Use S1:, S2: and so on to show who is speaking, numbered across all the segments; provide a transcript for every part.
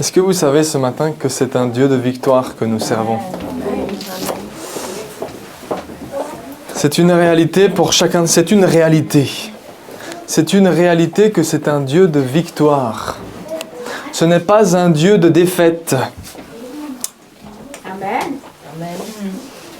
S1: Est-ce que vous savez ce matin que c'est un Dieu de victoire que nous servons? C'est une réalité pour chacun, c'est une réalité. C'est une réalité que c'est un Dieu de victoire. Ce n'est pas un Dieu de défaite.
S2: Amen.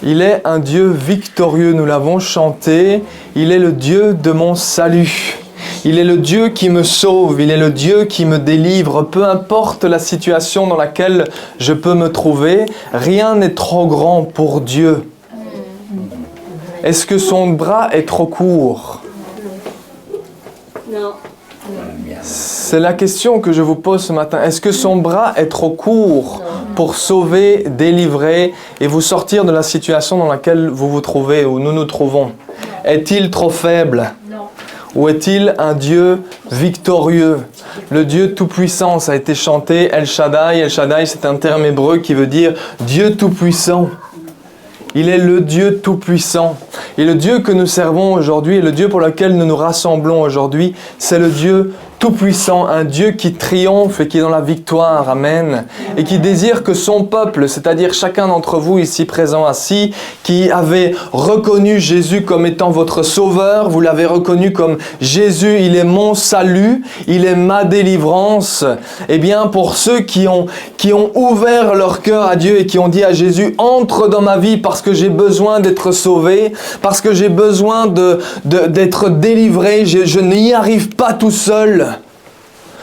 S1: Il est un Dieu victorieux, nous l'avons chanté. Il est le Dieu de mon salut. Il est le Dieu qui me sauve, il est le Dieu qui me délivre. Peu importe la situation dans laquelle je peux me trouver, rien n'est trop grand pour Dieu. Est-ce que son bras est trop court?
S2: Non.
S1: C'est la question que je vous pose ce matin. Est-ce que son bras est trop court pour sauver, délivrer et vous sortir de la situation dans laquelle vous vous trouvez, où nous nous trouvons? Est-il trop faible?
S2: Non.
S1: Ou est-il un Dieu victorieux? Le Dieu tout-puissant, ça a été chanté, El Shaddai. El Shaddai, c'est un terme hébreu qui veut dire Dieu tout-puissant. Il est le Dieu tout-puissant. Et le Dieu que nous servons aujourd'hui, et le Dieu pour lequel nous nous rassemblons aujourd'hui, c'est le Dieu tout-puissant, un Dieu qui triomphe et qui est dans la victoire, amen, et qui désire que son peuple, c'est-à-dire chacun d'entre vous ici présent assis, qui avait reconnu Jésus comme étant votre sauveur, vous l'avez reconnu comme Jésus, il est mon salut, il est ma délivrance, eh bien pour ceux qui ont ouvert leur cœur à Dieu et qui ont dit à Jésus, entre dans ma vie parce que j'ai besoin d'être sauvé, parce que j'ai besoin d'être délivré, je n'y arrive pas tout seul.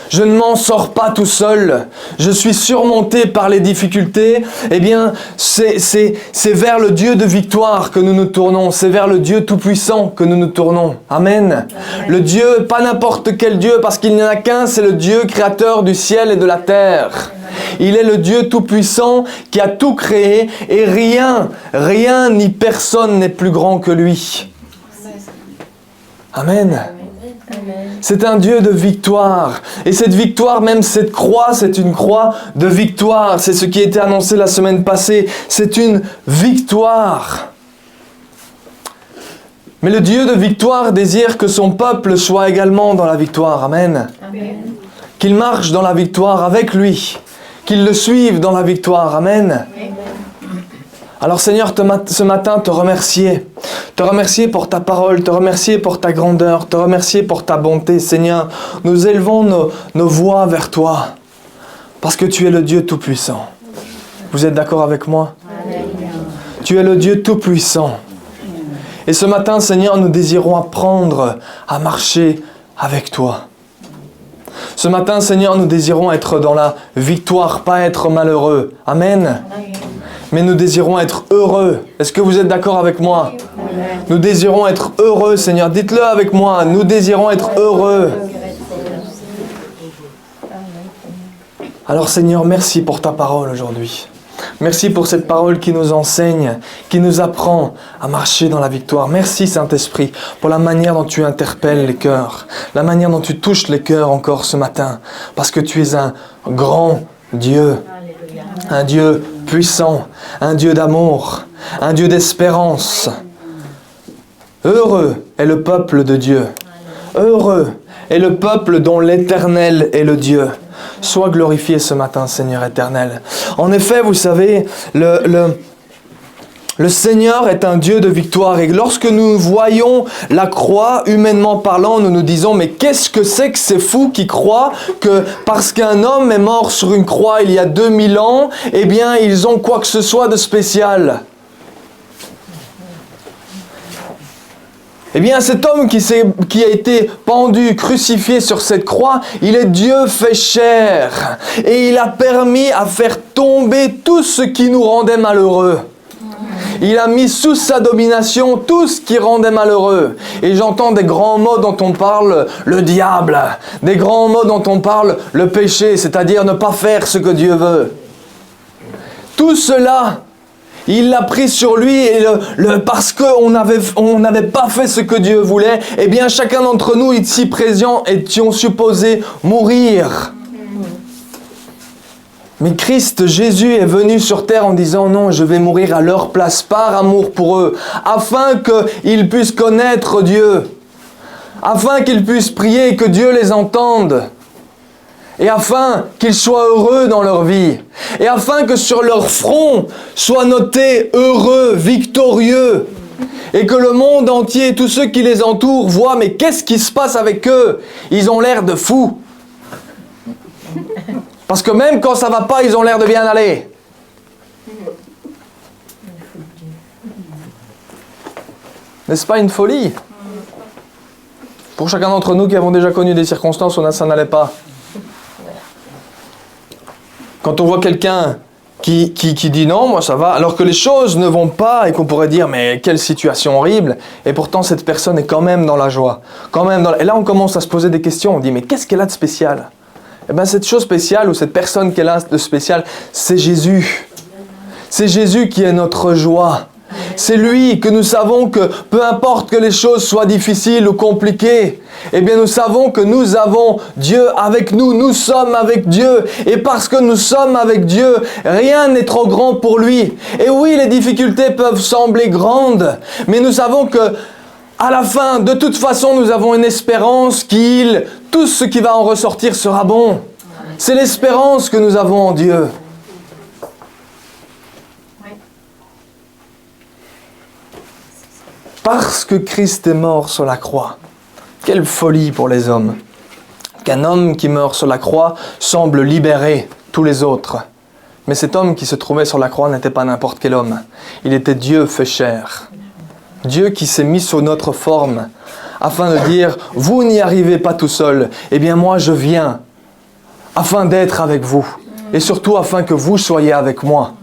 S1: Je ne m'en sors pas tout seul. Je suis surmonté par les difficultés. Eh bien, c'est vers le Dieu de victoire que nous nous tournons. C'est vers le Dieu tout-puissant que nous nous tournons. Amen. Le Dieu, pas n'importe quel Dieu, parce qu'il n'y en a qu'un, c'est le Dieu créateur du ciel et de la terre. Il est le Dieu tout-puissant qui a tout créé et rien ni personne n'est plus grand que lui. Amen. C'est un Dieu de victoire. Et cette victoire, même cette croix, c'est une croix de victoire. C'est ce qui a été annoncé la semaine passée. C'est une victoire. Mais le Dieu de victoire désire que son peuple soit également dans la victoire. Amen.
S2: Amen.
S1: Qu'il marche dans la victoire avec lui. Qu'il le suive dans la victoire. Amen.
S2: Amen.
S1: Alors Seigneur, ce matin, te remercier. Te remercier pour ta parole, te remercier pour ta grandeur, te remercier pour ta bonté. Seigneur, nous élevons nos voix vers toi, parce que tu es le Dieu tout-puissant. Vous êtes d'accord avec moi? Tu es le Dieu tout-puissant. Et ce matin, Seigneur, nous désirons apprendre à marcher avec toi. Ce matin, Seigneur, nous désirons être dans la victoire, pas être malheureux. Amen. Mais nous désirons être heureux. Est-ce que vous êtes d'accord avec moi? Nous désirons être heureux, Seigneur. Dites-le avec moi. Nous désirons être heureux. Alors, Seigneur, merci pour ta parole aujourd'hui. Merci pour cette parole qui nous enseigne, qui nous apprend à marcher dans la victoire. Merci, Saint-Esprit, pour la manière dont tu interpelles les cœurs, la manière dont tu touches les cœurs encore ce matin, parce que tu es un grand Dieu, un Dieu puissant, un Dieu d'amour, un Dieu d'espérance. Heureux est le peuple de Dieu. Heureux est le peuple dont l'Éternel est le Dieu. Sois glorifié ce matin, Seigneur éternel. En effet, vous savez, le Seigneur est un Dieu de victoire. Et lorsque nous voyons la croix, humainement parlant, nous nous disons, mais qu'est-ce que c'est fous qui croient que parce qu'un homme est mort sur une croix il y a 2000 ans, eh bien, ils ont quoi que ce soit de spécial. Eh bien, cet homme qui a été pendu, crucifié sur cette croix, il est Dieu fait chair. Et il a permis à faire tomber tout ce qui nous rendait malheureux. Il a mis sous sa domination tout ce qui rendait malheureux. Et j'entends des grands mots dont on parle le diable, des grands mots dont on parle le péché, c'est-à-dire ne pas faire ce que Dieu veut. Tout cela, il l'a pris sur lui et parce qu'on n'avait pas fait ce que Dieu voulait, eh bien chacun d'entre nous ici présents étions supposés mourir. Mais Christ, Jésus est venu sur terre en disant non, je vais mourir à leur place par amour pour eux, afin qu'ils puissent connaître Dieu, afin qu'ils puissent prier et que Dieu les entende. et afin qu'ils soient heureux dans leur vie, et afin que sur leur front soit noté heureux, victorieux, et que le monde entier, tous ceux qui les entourent, voient, mais qu'est-ce qui se passe avec eux? Ils ont l'air de fous. Parce que même quand ça va pas, ils ont l'air de bien aller. N'est-ce pas une folie? Pour chacun d'entre nous qui avons déjà connu des circonstances où ça n'allait pas. Quand on voit quelqu'un qui dit non, moi ça va, alors que les choses ne vont pas et qu'on pourrait dire mais quelle situation horrible, et pourtant cette personne est quand même dans la joie. Et là on commence à se poser des questions, on dit mais qu'est-ce qu'elle a de spécial? Eh bien cette chose spéciale ou cette personne qu'elle a de spécial, c'est Jésus. C'est Jésus qui est notre joie. C'est lui que nous savons que peu importe que les choses soient difficiles ou compliquées, eh bien nous savons que nous avons Dieu avec nous, nous sommes avec Dieu. Et parce que nous sommes avec Dieu, rien n'est trop grand pour lui. Et oui, les difficultés peuvent sembler grandes, mais nous savons que à la fin, de toute façon, nous avons une espérance tout ce qui va en ressortir sera bon. C'est l'espérance que nous avons en Dieu. Parce que Christ est mort sur la croix. Quelle folie pour les hommes. Qu'un homme qui meurt sur la croix semble libérer tous les autres. Mais cet homme qui se trouvait sur la croix n'était pas n'importe quel homme. Il était Dieu fait chair. Dieu qui s'est mis sous notre forme afin de dire « Vous n'y arrivez pas tout seul, eh bien moi je viens afin d'être avec vous et surtout afin que vous soyez avec moi. »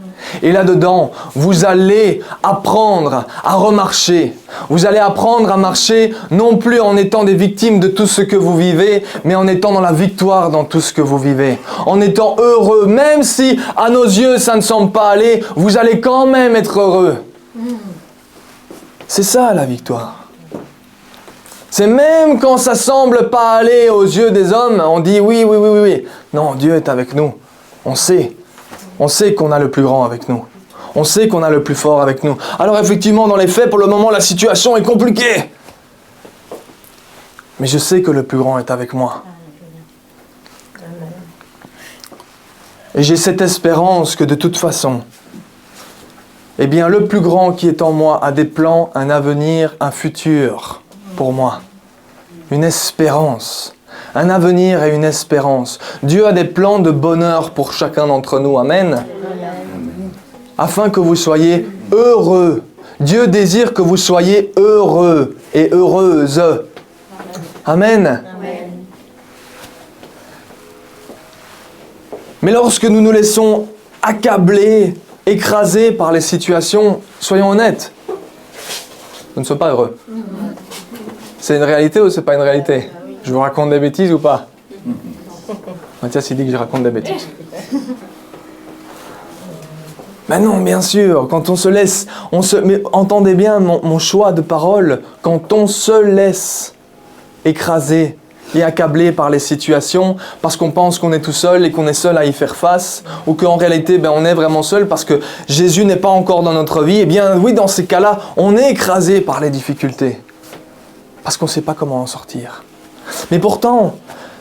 S1: Et là-dedans, vous allez apprendre à remarcher. Vous allez apprendre à marcher non plus en étant des victimes de tout ce que vous vivez, mais en étant dans la victoire dans tout ce que vous vivez. En étant heureux, même si à nos yeux ça ne semble pas aller, vous allez quand même être heureux. C'est ça la victoire. C'est même quand ça semble pas aller aux yeux des hommes, on dit oui. Non, Dieu est avec nous. On sait qu'on a le plus grand avec nous. On sait qu'on a le plus fort avec nous. Alors effectivement, dans les faits, pour le moment, la situation est compliquée. Mais je sais que le plus grand est avec moi. Et j'ai cette espérance que de toute façon, eh bien, le plus grand qui est en moi a des plans, un avenir, un futur pour moi. Une espérance. Un avenir et une espérance. Dieu a des plans de bonheur pour chacun d'entre nous. Amen. Afin que vous soyez heureux. Dieu désire que vous soyez heureux et heureuses. Amen. Mais lorsque nous nous laissons accabler, écraser par les situations, soyons honnêtes, nous ne sommes pas heureux. C'est une réalité ou c'est pas une réalité? Je vous raconte des bêtises ou pas? Mathias, il dit que je raconte des bêtises. Mais non, bien sûr, quand on se laisse, mais entendez bien mon choix de parole, quand on se laisse écraser et accabler par les situations, parce qu'on pense qu'on est tout seul et qu'on est seul à y faire face, ou qu'en réalité, on est vraiment seul parce que Jésus n'est pas encore dans notre vie, eh bien oui, dans ces cas-là, on est écrasé par les difficultés, parce qu'on ne sait pas comment en sortir. Mais pourtant,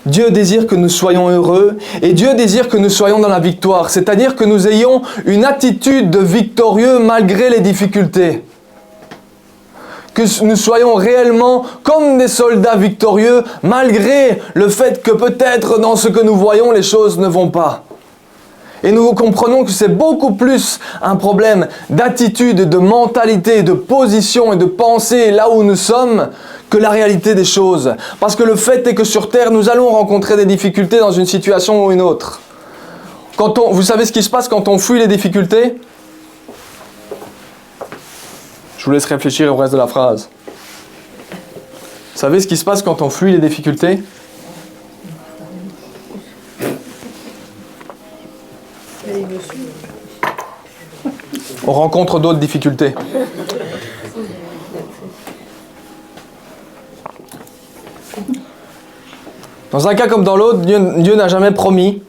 S1: Dieu désire que nous soyons heureux et Dieu désire que nous soyons dans la victoire, c'est-à-dire que nous ayons une attitude de victorieux malgré les difficultés. Que nous soyons réellement comme des soldats victorieux malgré le fait que peut-être dans ce que nous voyons, les choses ne vont pas. Et nous comprenons que c'est beaucoup plus un problème d'attitude, de mentalité, de position et de pensée là où nous sommes que la réalité des choses. Parce que le fait est que sur Terre, nous allons rencontrer des difficultés dans une situation ou une autre. Vous savez ce qui se passe quand on fuit les difficultés? Je vous laisse réfléchir au reste de la phrase. Vous savez ce qui se passe quand on fuit les difficultés? On rencontre d'autres difficultés. Dans un cas comme dans l'autre, Dieu n'a jamais promis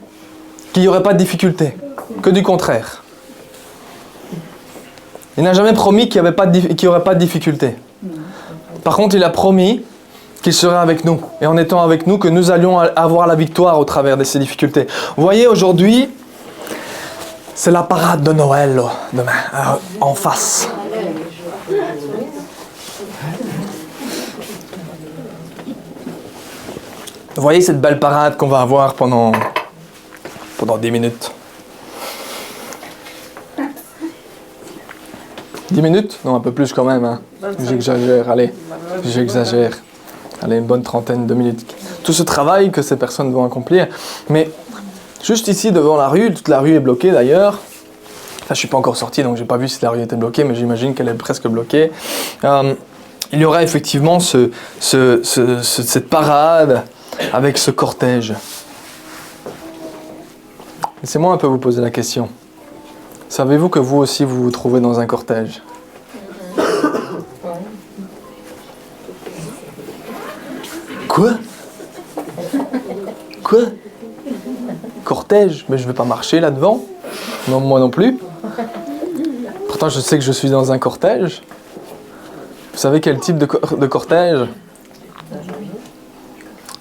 S1: qu'il n'y aurait pas de difficultés, que du contraire. Il n'a jamais promis qu'il n'y aurait pas de difficultés. Par contre, il a promis qu'il serait avec nous. Et en étant avec nous, que nous allions avoir la victoire au travers de ces difficultés. Vous voyez, aujourd'hui, c'est la parade de Noël, là, demain, en face. Vous voyez cette belle parade qu'on va avoir pendant 10 minutes. 10 minutes? Non, un peu plus quand même. Hein. J'exagère, allez. J'exagère. Allez, une bonne trentaine de minutes. Tout ce travail que ces personnes vont accomplir. Mais juste ici, devant la rue, toute la rue est bloquée d'ailleurs. Enfin, je ne suis pas encore sorti, donc je n'ai pas vu si la rue était bloquée, mais j'imagine qu'elle est presque bloquée. Il y aura effectivement cette parade avec ce cortège. Laissez-moi un peu vous poser la question. Savez-vous que vous aussi, vous vous trouvez dans un cortège? Quoi? Quoi? Cortège? Mais je ne vais pas marcher là-devant. Non, moi non plus. Pourtant, je sais que je suis dans un cortège. Vous savez quel type de cortège?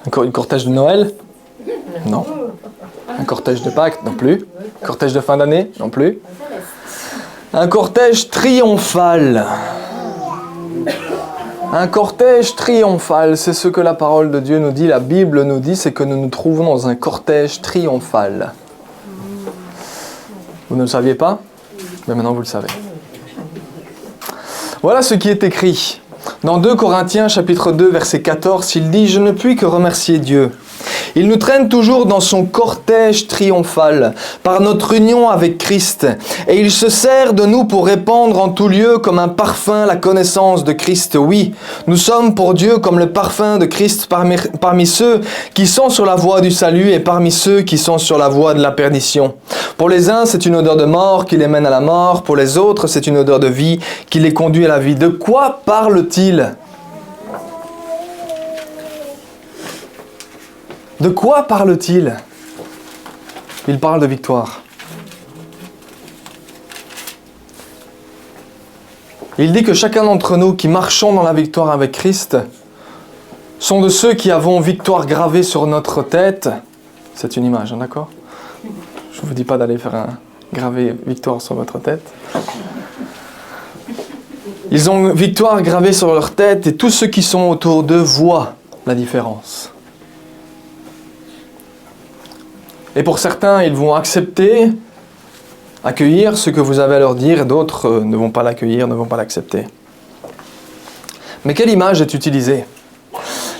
S1: Un cortège de Noël? Non. Un cortège de Pâques? Non plus. Un cortège de fin d'année? Non plus. Un cortège triomphal. Un cortège triomphal, c'est ce que la parole de Dieu nous dit, la Bible nous dit, c'est que nous nous trouvons dans un cortège triomphal. Vous ne le saviez pas? Mais maintenant vous le savez. Voilà ce qui est écrit. Dans 2 Corinthiens chapitre 2 verset 14, il dit « Je ne puis que remercier Dieu. Il nous traîne toujours dans son cortège triomphal, par notre union avec Christ, et il se sert de nous pour répandre en tout lieu comme un parfum la connaissance de Christ. Oui, nous sommes pour Dieu comme le parfum de Christ parmi ceux qui sont sur la voie du salut et parmi ceux qui sont sur la voie de la perdition. Pour les uns, c'est une odeur de mort qui les mène à la mort, pour les autres, c'est une odeur de vie qui les conduit à la vie. » De quoi parle-t-il ? De quoi parle-t-il? Il parle de victoire. Il dit que chacun d'entre nous qui marchons dans la victoire avec Christ sont de ceux qui avons victoire gravée sur notre tête. C'est une image, hein, d'accord? Je ne vous dis pas d'aller faire un gravé victoire sur votre tête. Ils ont victoire gravée sur leur tête et tous ceux qui sont autour d'eux voient la différence. Et pour certains, ils vont accepter, accueillir ce que vous avez à leur dire, et d'autres ne vont pas l'accueillir, ne vont pas l'accepter. Mais quelle image est utilisée?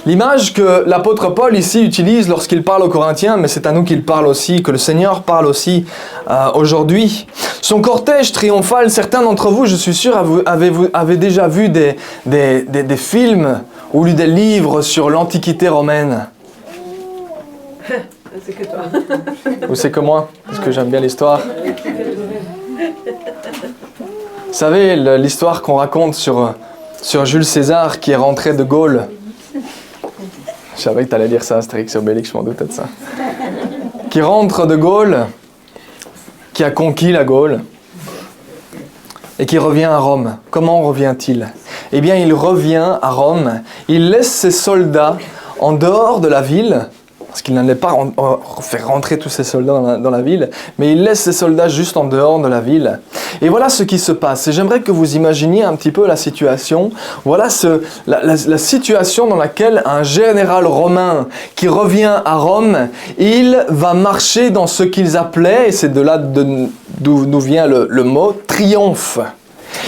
S1: L'image que l'apôtre Paul ici utilise lorsqu'il parle aux Corinthiens, mais c'est à nous qu'il parle aussi, que le Seigneur parle aussi aujourd'hui. Son cortège triomphal, certains d'entre vous, je suis sûr, avaient déjà vu des films ou lu des livres sur l'Antiquité romaine.
S2: C'est que toi.
S1: Ou c'est que moi, parce que j'aime bien l'histoire. Vous savez, l'histoire qu'on raconte sur Jules César qui est rentré de Gaule. Je savais que tu allais dire ça, Astérix et Obélix, je m'en doutais de ça. Qui rentre de Gaule, qui a conquis la Gaule, et qui revient à Rome. Comment revient-il? Eh bien, il revient à Rome, il laisse ses soldats en dehors de la ville, parce qu'il n'allait pas faire rentrer tous ses soldats dans la ville, mais il laisse ses soldats juste en dehors de la ville. Et voilà ce qui se passe. Et j'aimerais que vous imaginiez un petit peu la situation. Voilà la situation dans laquelle un général romain qui revient à Rome, il va marcher dans ce qu'ils appelaient, et c'est de là d'où vient le mot, triomphe.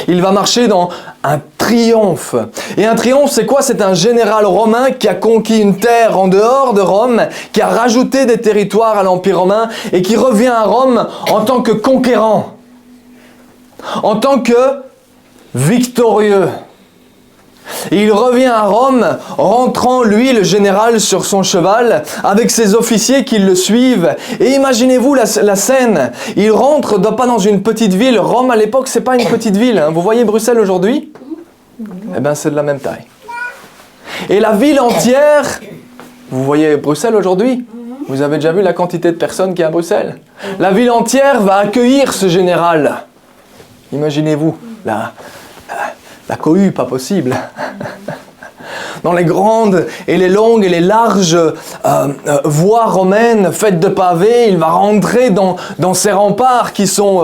S1: Il va marcher dans un triomphe. Et un triomphe, c'est quoi? C'est un général romain qui a conquis une terre en dehors de Rome, qui a rajouté des territoires à l'Empire romain et qui revient à Rome en tant que conquérant, en tant que victorieux. Et il revient à Rome, rentrant, lui, le général, sur son cheval, avec ses officiers qui le suivent. Et imaginez-vous la scène. Il rentre pas dans une petite ville. Rome, à l'époque, c'est pas une petite ville. Hein. Vous voyez Bruxelles aujourd'hui? Eh bien, c'est de la même taille. Et la ville entière... Vous voyez Bruxelles aujourd'hui? Vous avez déjà vu la quantité de personnes qu'il y a à Bruxelles? La ville entière va accueillir ce général. Imaginez-vous, la cohue, pas possible. dans les grandes et les longues et les larges voies romaines faites de pavés. Il va rentrer dans ces remparts qui sont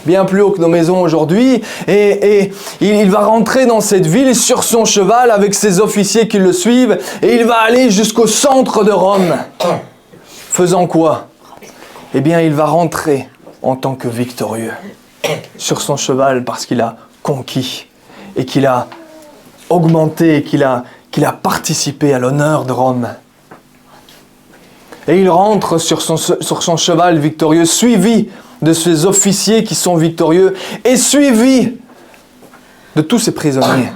S1: bien plus hauts que nos maisons aujourd'hui. Et il va rentrer dans cette ville sur son cheval avec ses officiers qui le suivent. Et il va aller jusqu'au centre de Rome. Faisant quoi? Eh bien, il va rentrer en tant que victorieux sur son cheval parce qu'il a conquis et qu'il a augmenté et qu'il a participé à l'honneur de Rome. Et il rentre sur son cheval victorieux, suivi de ses officiers qui sont victorieux et suivi de tous ses prisonniers,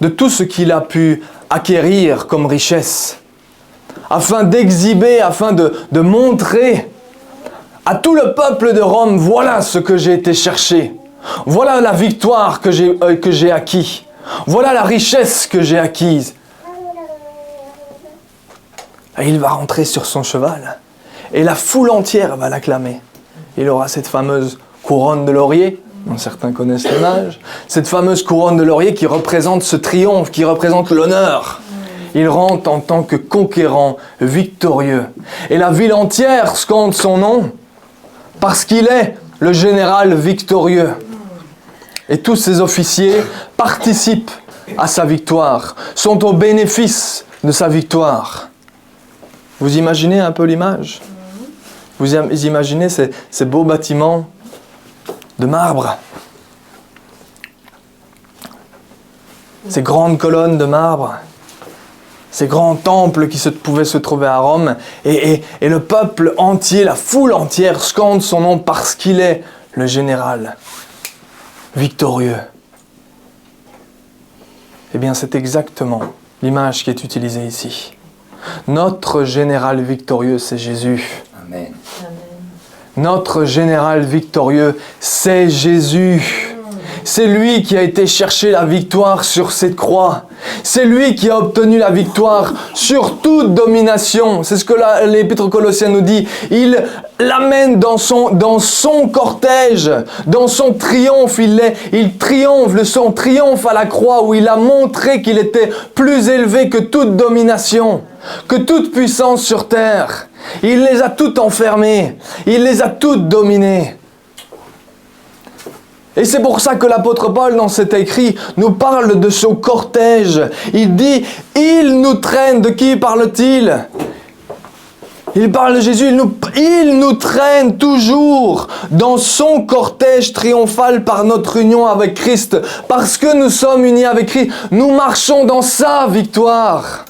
S1: de tout ce qu'il a pu acquérir comme richesse, afin d'exhiber, afin de montrer à tout le peuple de Rome, voilà ce que j'ai été chercher. Voilà la victoire que j'ai acquise. Voilà la richesse que j'ai acquise. Et il va rentrer sur son cheval. Et la foule entière va l'acclamer. Il aura cette fameuse couronne de laurier, dont certains connaissent l'image. Cette fameuse couronne de laurier qui représente ce triomphe, qui représente l'honneur. Il rentre en tant que conquérant victorieux. Et la ville entière scande son nom parce qu'il est le général victorieux. Et tous ses officiers participent à sa victoire, sont au bénéfice de sa victoire. Vous imaginez un peu l'image? Vous imaginez ces beaux bâtiments de marbre, ces grandes colonnes de marbre, ces grands temples qui pouvaient se trouver à Rome, et le peuple entier, la foule entière scande son nom parce qu'il est le général victorieux. Eh bien, c'est exactement l'image qui est utilisée ici. Notre général victorieux, c'est Jésus.
S2: Amen.
S1: Notre général victorieux, c'est Jésus. C'est lui qui a été chercher la victoire sur cette croix. C'est lui qui a obtenu la victoire sur toute domination. C'est ce que l'Épître aux Colossiens nous dit. Il l'amène dans son cortège, dans son triomphe. Il triomphe, son triomphe à la croix où il a montré qu'il était plus élevé que toute domination, que toute puissance sur terre. Il les a toutes enfermées. Il les a toutes dominées. Et c'est pour ça que l'apôtre Paul, dans cet écrit, nous parle de son cortège. Il dit, il nous traîne. De qui parle-t-il? Il parle de Jésus. Il nous traîne toujours dans son cortège triomphal par notre union avec Christ. Parce que nous sommes unis avec Christ, nous marchons dans sa victoire.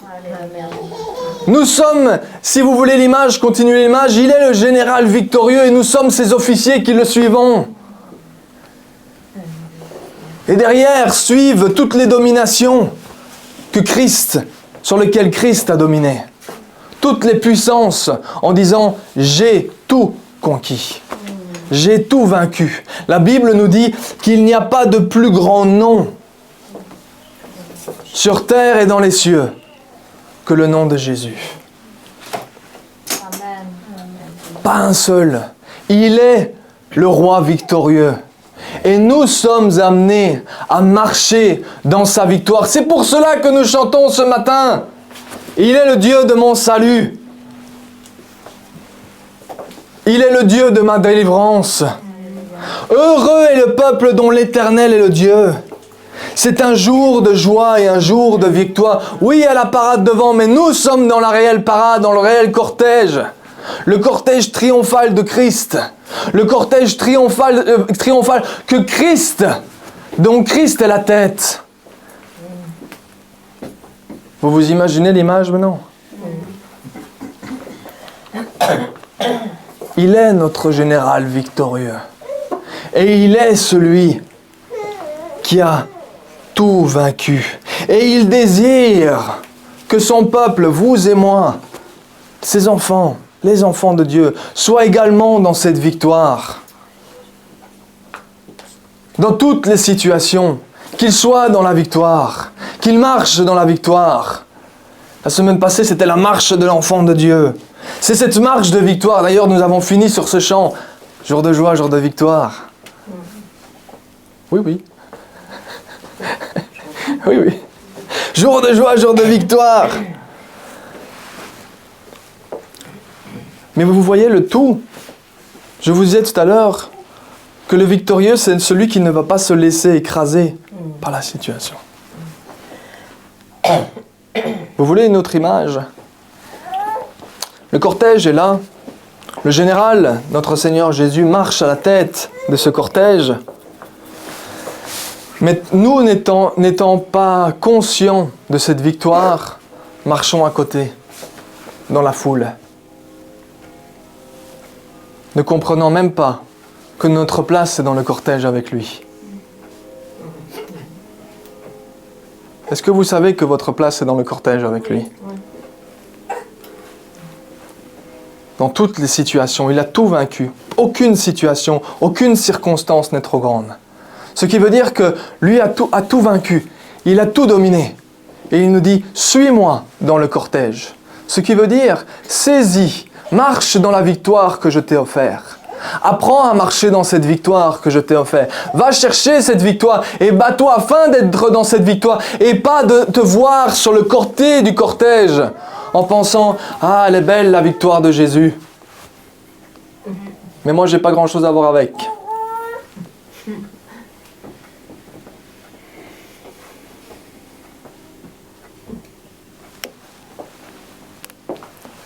S1: Nous sommes, si vous voulez l'image, continuez l'image, il est le général victorieux et nous sommes ses officiers qui le suivons. Et derrière suivent toutes les dominations sur lesquelles Christ a dominé. Toutes les puissances en disant « j'ai tout conquis ». J'ai tout vaincu. La Bible nous dit qu'il n'y a pas de plus grand nom sur terre et dans les cieux que le nom de Jésus.
S3: Amen.
S1: Pas un seul. Il est le roi victorieux. Et nous sommes amenés à marcher dans sa victoire. C'est pour cela que nous chantons ce matin. Il est le Dieu de mon salut. Il est le Dieu de ma délivrance. Heureux est le peuple dont l'Éternel est le Dieu. C'est un jour de joie et un jour de victoire. Oui, il y a la parade devant, mais nous sommes dans la réelle parade, dans le réel cortège. Le cortège triomphal de Christ. Le cortège triomphal que Christ, dont Christ est la tête. Vous vous imaginez l'image maintenant? Il est notre général victorieux. Et il est celui qui a tout vaincu. Et il désire que son peuple, vous et moi, ses enfants, les enfants de Dieu, soient également dans cette victoire. Dans toutes les situations, qu'ils soient dans la victoire, qu'ils marchent dans la victoire. La semaine passée, c'était la marche de l'enfant de Dieu. C'est cette marche de victoire. D'ailleurs, nous avons fini sur ce chant. Jour de joie, jour de victoire. Oui, oui. Oui, oui. Jour de joie, jour de victoire. Mais vous voyez le tout. Je vous disais tout à l'heure que le victorieux, c'est celui qui ne va pas se laisser écraser par la situation. Vous voulez une autre image? Le cortège est là. Le général, notre Seigneur Jésus, marche à la tête de ce cortège. Mais nous, n'étant pas conscients de cette victoire, marchons à côté, dans la foule. Ne comprenant même pas que notre place est dans le cortège avec lui. Est-ce que vous savez que votre place est dans le cortège avec lui? Dans toutes les situations, il a tout vaincu. Aucune situation, aucune circonstance n'est trop grande. Ce qui veut dire que lui a tout vaincu. Il a tout dominé. Et il nous dit, suis-moi dans le cortège. Ce qui veut dire, saisis, marche dans la victoire que je t'ai offerte. Apprends à marcher dans cette victoire que je t'ai offerte. Va chercher cette victoire et bats-toi afin d'être dans cette victoire et pas de te voir sur le côté du cortège en pensant « Ah, elle est belle la victoire de Jésus. Mais moi, j'ai pas grand-chose à voir avec. »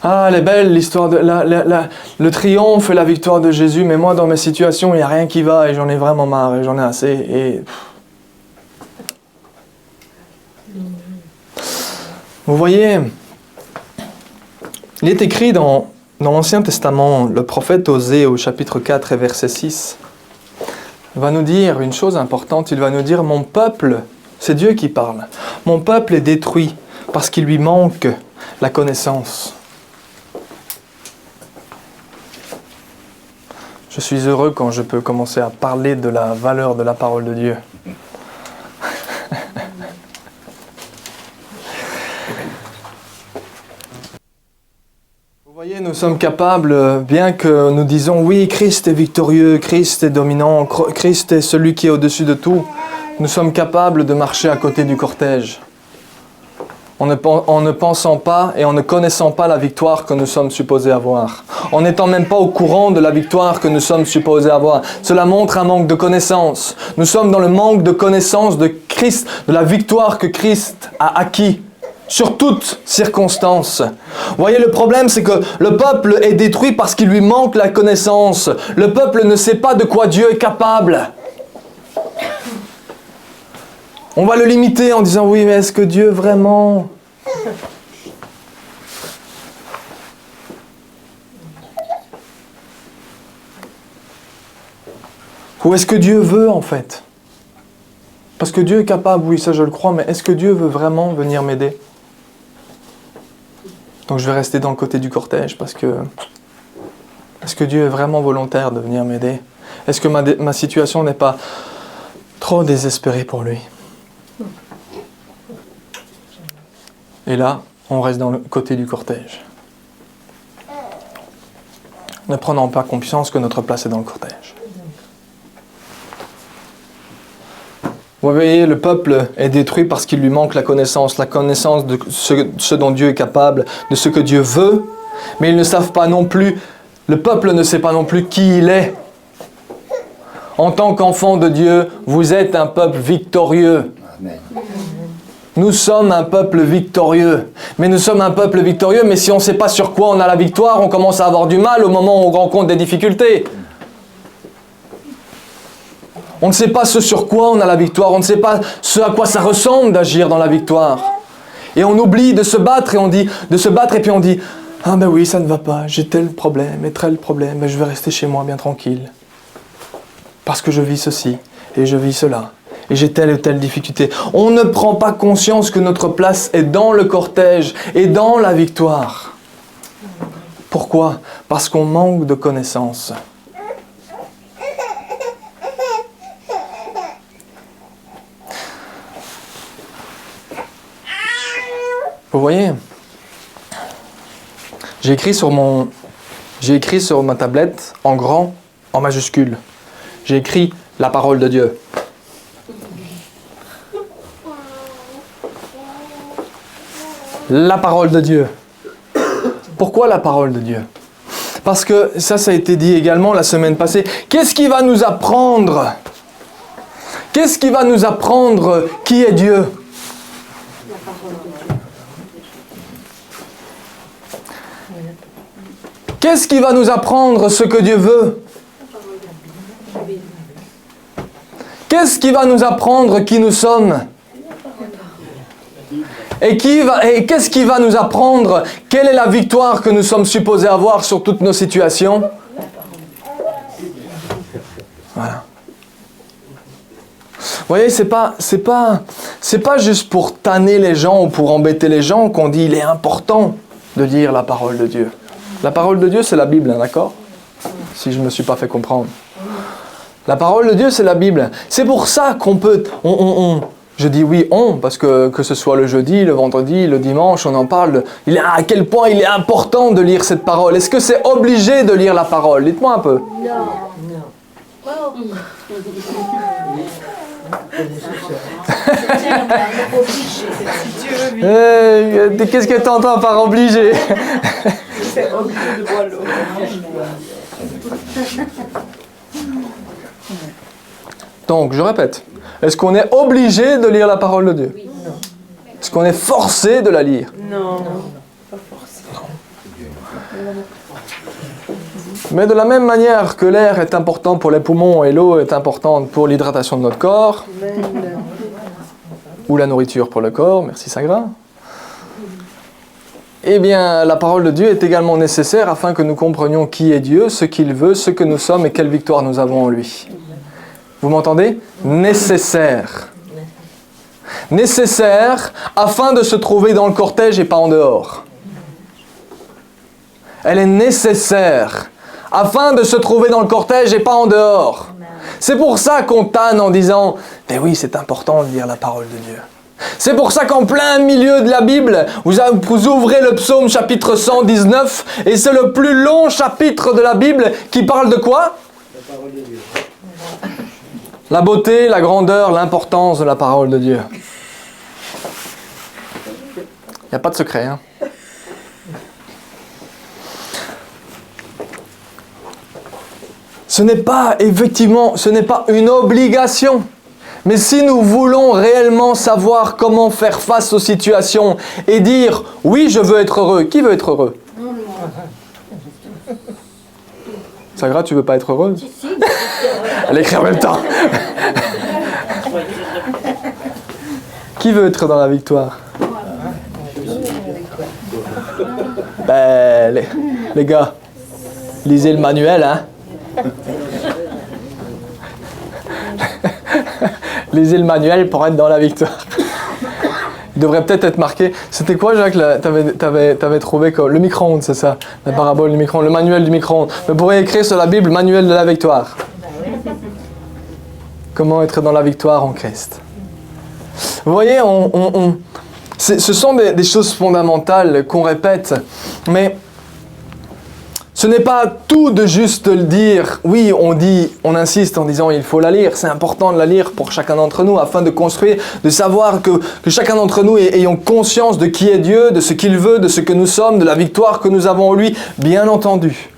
S1: Ah, elle est belle l'histoire de le triomphe et la victoire de Jésus, mais moi dans mes situations, il n'y a rien qui va et j'en ai vraiment marre et j'en ai assez. Et... Vous voyez, il est écrit dans l'Ancien Testament, le prophète Osée au chapitre 4 et verset 6, va nous dire une chose importante, il va nous dire « Mon peuple, c'est Dieu qui parle, mon peuple est détruit parce qu'il lui manque la connaissance. » Je suis heureux quand je peux commencer à parler de la valeur de la parole de Dieu. Vous voyez, nous sommes capables, bien que nous disons oui, Christ est victorieux, Christ est dominant, Christ est celui qui est au-dessus de tout, nous sommes capables de marcher à côté du cortège. En ne pensant pas et en ne connaissant pas la victoire que nous sommes supposés avoir. En n'étant même pas au courant de la victoire que nous sommes supposés avoir. Cela montre un manque de connaissance. Nous sommes dans le manque de connaissance de Christ, de la victoire que Christ a acquis. Sur toutes circonstances. Vous voyez, le problème, c'est que le peuple est détruit parce qu'il lui manque la connaissance. Le peuple ne sait pas de quoi Dieu est capable. On va le limiter en disant « Oui, mais est-ce que Dieu vraiment... » Ou est-ce que Dieu veut en fait? Parce que Dieu est capable, oui, ça je le crois, mais est-ce que Dieu veut vraiment venir m'aider? Donc je vais rester dans le côté du cortège parce que... Est-ce que Dieu est vraiment volontaire de venir m'aider? Est-ce que ma situation n'est pas trop désespérée pour lui? Et là, on reste dans le côté du cortège. Ne prenons pas conscience que notre place est dans le cortège. Vous voyez, le peuple est détruit parce qu'il lui manque la connaissance de ce dont Dieu est capable, de ce que Dieu veut, mais ils ne savent pas non plus, le peuple ne sait pas non plus qui il est. En tant qu'enfant de Dieu, vous êtes un peuple victorieux. Amen. Nous sommes un peuple victorieux. Mais nous sommes un peuple victorieux, mais si on ne sait pas sur quoi on a la victoire, on commence à avoir du mal au moment où on rencontre des difficultés. On ne sait pas ce sur quoi on a la victoire, on ne sait pas ce à quoi ça ressemble d'agir dans la victoire. Et on oublie de se battre et puis on dit « Ah ben oui, ça ne va pas, j'ai tel problème et tel problème, mais je vais rester chez moi bien tranquille. Parce que je vis ceci et je vis cela. » Et j'ai telle ou telle difficulté. On ne prend pas conscience que notre place est dans le cortège et dans la victoire. Pourquoi? Parce qu'on manque de connaissances. Vous voyez? J'ai écrit sur ma tablette, en grand, en majuscule. J'ai écrit la parole de Dieu. La parole de Dieu. Pourquoi la parole de Dieu? Parce que ça a été dit également la semaine passée. Qu'est-ce qui va nous apprendre? Qu'est-ce qui va nous apprendre qui est Dieu? Qu'est-ce qui va nous apprendre ce que Dieu veut? Qu'est-ce qui va nous apprendre qui nous sommes? Et qu'est-ce qui va nous apprendre quelle est la victoire que nous sommes supposés avoir sur toutes nos situations? Voilà. Vous voyez, c'est pas juste pour tanner les gens ou pour embêter les gens qu'on dit il est important de lire la parole de Dieu. La parole de Dieu, c'est la Bible, hein, d'accord? Si je ne me suis pas fait comprendre. La parole de Dieu, c'est la Bible. C'est pour ça qu'on peut... Je dis oui, parce que ce soit le jeudi, le vendredi, le dimanche, on en parle. À quel point il est important de lire cette parole. Est-ce que c'est obligé de lire la parole? Dites-moi un peu. Non. Qu'est-ce que tu entends par obligé? C'est obligé de boire l'eau. Donc, je répète. Est-ce qu'on est obligé de lire la parole de Dieu? Oui. Non. Est-ce qu'on est forcé de la lire? Non. Pas forcé. Mais de la même manière que l'air est important pour les poumons et l'eau est importante pour l'hydratation de notre corps, ou la nourriture pour le corps, merci Sagra, eh bien, la parole de Dieu est également nécessaire afin que nous comprenions qui est Dieu, ce qu'il veut, ce que nous sommes et quelle victoire nous avons en lui. Vous m'entendez? Nécessaire. Nécessaire afin de se trouver dans le cortège et pas en dehors. Elle est nécessaire afin de se trouver dans le cortège et pas en dehors. C'est pour ça qu'on tanne en disant « Mais oui, c'est important de lire la parole de Dieu ». C'est pour ça qu'en plein milieu de la Bible, vous ouvrez le psaume chapitre 119 et c'est le plus long chapitre de la Bible qui parle de quoi? La parole de Dieu. La beauté, la grandeur, l'importance de la parole de Dieu. Il n'y a pas de secret, hein? Ce n'est pas une obligation. Mais si nous voulons réellement savoir comment faire face aux situations et dire « Oui, je veux être heureux », qui veut être heureux? Sagra, tu veux pas être heureuse? Si. Elle écrit en même temps. Qui veut être dans la victoire? Ben, les gars, lisez le manuel, hein? Lisez le manuel pour être dans la victoire. Il devrait peut-être être marqué. C'était quoi, Jacques? T'avais trouvé quoi? Le micro-ondes, c'est ça? La parabole du micro-ondes, le manuel du micro-ondes. Mais pourrait écrire sur la Bible, manuel de la victoire. Comment être dans la victoire en Christ. Vous voyez, ce sont des choses fondamentales qu'on répète, mais ce n'est pas tout de juste le dire. Oui, on insiste en disant il faut la lire. C'est important de la lire pour chacun d'entre nous afin de construire, de savoir que chacun d'entre nous ayons conscience de qui est Dieu, de ce qu'il veut, de ce que nous sommes, de la victoire que nous avons en lui, bien entendu.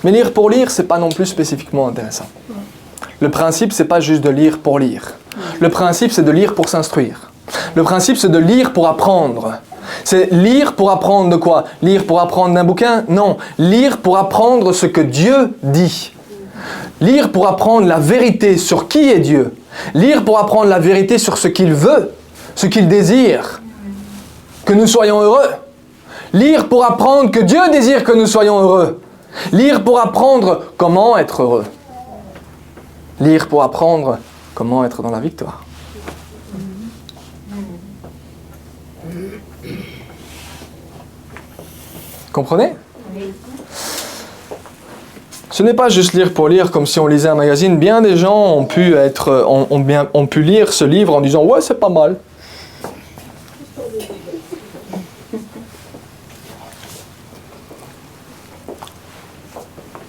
S1: Mais lire pour lire, c'est pas non plus spécifiquement intéressant. Le principe, c'est pas juste de lire pour lire. Le principe, c'est de lire pour s'instruire. Le principe, c'est de lire pour apprendre. C'est lire pour apprendre de quoi? Lire pour apprendre d'un bouquin? Non. Lire pour apprendre ce que Dieu dit. Lire pour apprendre la vérité sur qui est Dieu. Lire pour apprendre la vérité sur ce qu'il veut, ce qu'il désire. Que nous soyons heureux. Lire pour apprendre que Dieu désire que nous soyons heureux. Lire pour apprendre comment être heureux. Lire pour apprendre comment être dans la victoire. Comprenez? Ce n'est pas juste lire pour lire comme si on lisait un magazine. Bien des gens ont pu lire ce livre en disant « Ouais, c'est pas mal ».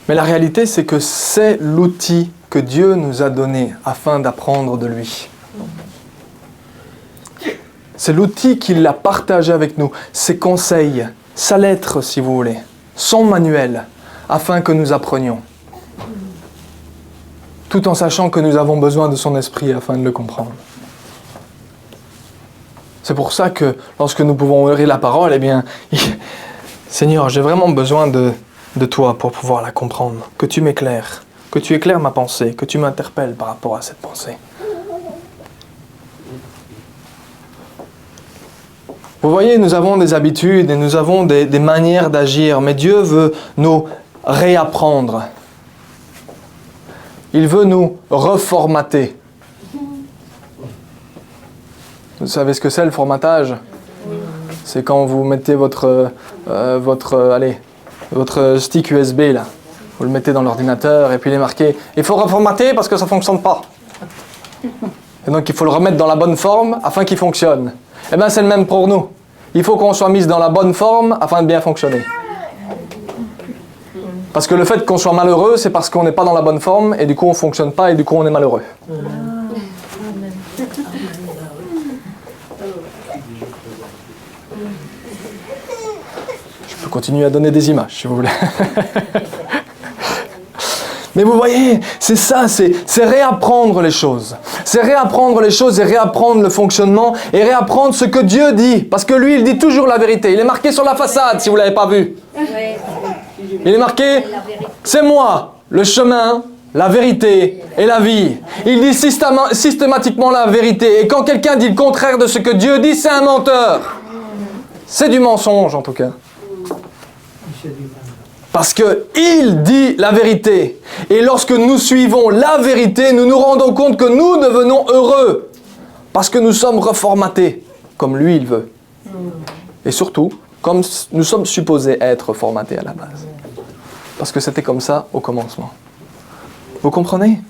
S1: Mais la réalité, c'est que c'est l'outil que Dieu nous a donné afin d'apprendre de lui. C'est l'outil qu'il a partagé avec nous, ses conseils, sa lettre si vous voulez, son manuel, afin que nous apprenions. Tout en sachant que nous avons besoin de son esprit afin de le comprendre. C'est pour ça que lorsque nous pouvons ouvrir la parole, eh bien, Seigneur, j'ai vraiment besoin de toi pour pouvoir la comprendre. Que tu m'éclaires, que tu éclaires ma pensée, que tu m'interpelles par rapport à cette pensée. Vous voyez, nous avons des habitudes et nous avons des manières d'agir, mais Dieu veut nous réapprendre. Il veut nous reformater. Vous savez ce que c'est le formatage? C'est quand vous mettez votre stick USB là. Vous le mettez dans l'ordinateur et puis il est marqué « Il faut reformater parce que ça ne fonctionne pas ». Et donc il faut le remettre dans la bonne forme afin qu'il fonctionne. Eh bien c'est le même pour nous. Il faut qu'on soit mis dans la bonne forme afin de bien fonctionner. Parce que le fait qu'on soit malheureux, c'est parce qu'on n'est pas dans la bonne forme et du coup on ne fonctionne pas et du coup on est malheureux. Je peux continuer à donner des images si vous voulez. Mais vous voyez, c'est ça, c'est réapprendre les choses. C'est réapprendre les choses et réapprendre le fonctionnement et réapprendre ce que Dieu dit. Parce que lui, il dit toujours la vérité. Il est marqué sur la façade, si vous ne l'avez pas vu. Il est marqué, c'est moi, le chemin, la vérité et la vie. Il dit systématiquement la vérité. Et quand quelqu'un dit le contraire de ce que Dieu dit, c'est un menteur. C'est du mensonge en tout cas. Parce qu'il dit la vérité. Et lorsque nous suivons la vérité, nous nous rendons compte que nous devenons heureux. Parce que nous sommes reformatés, comme lui il veut. Et surtout, comme nous sommes supposés être formatés à la base. Parce que c'était comme ça au commencement. Vous comprenez?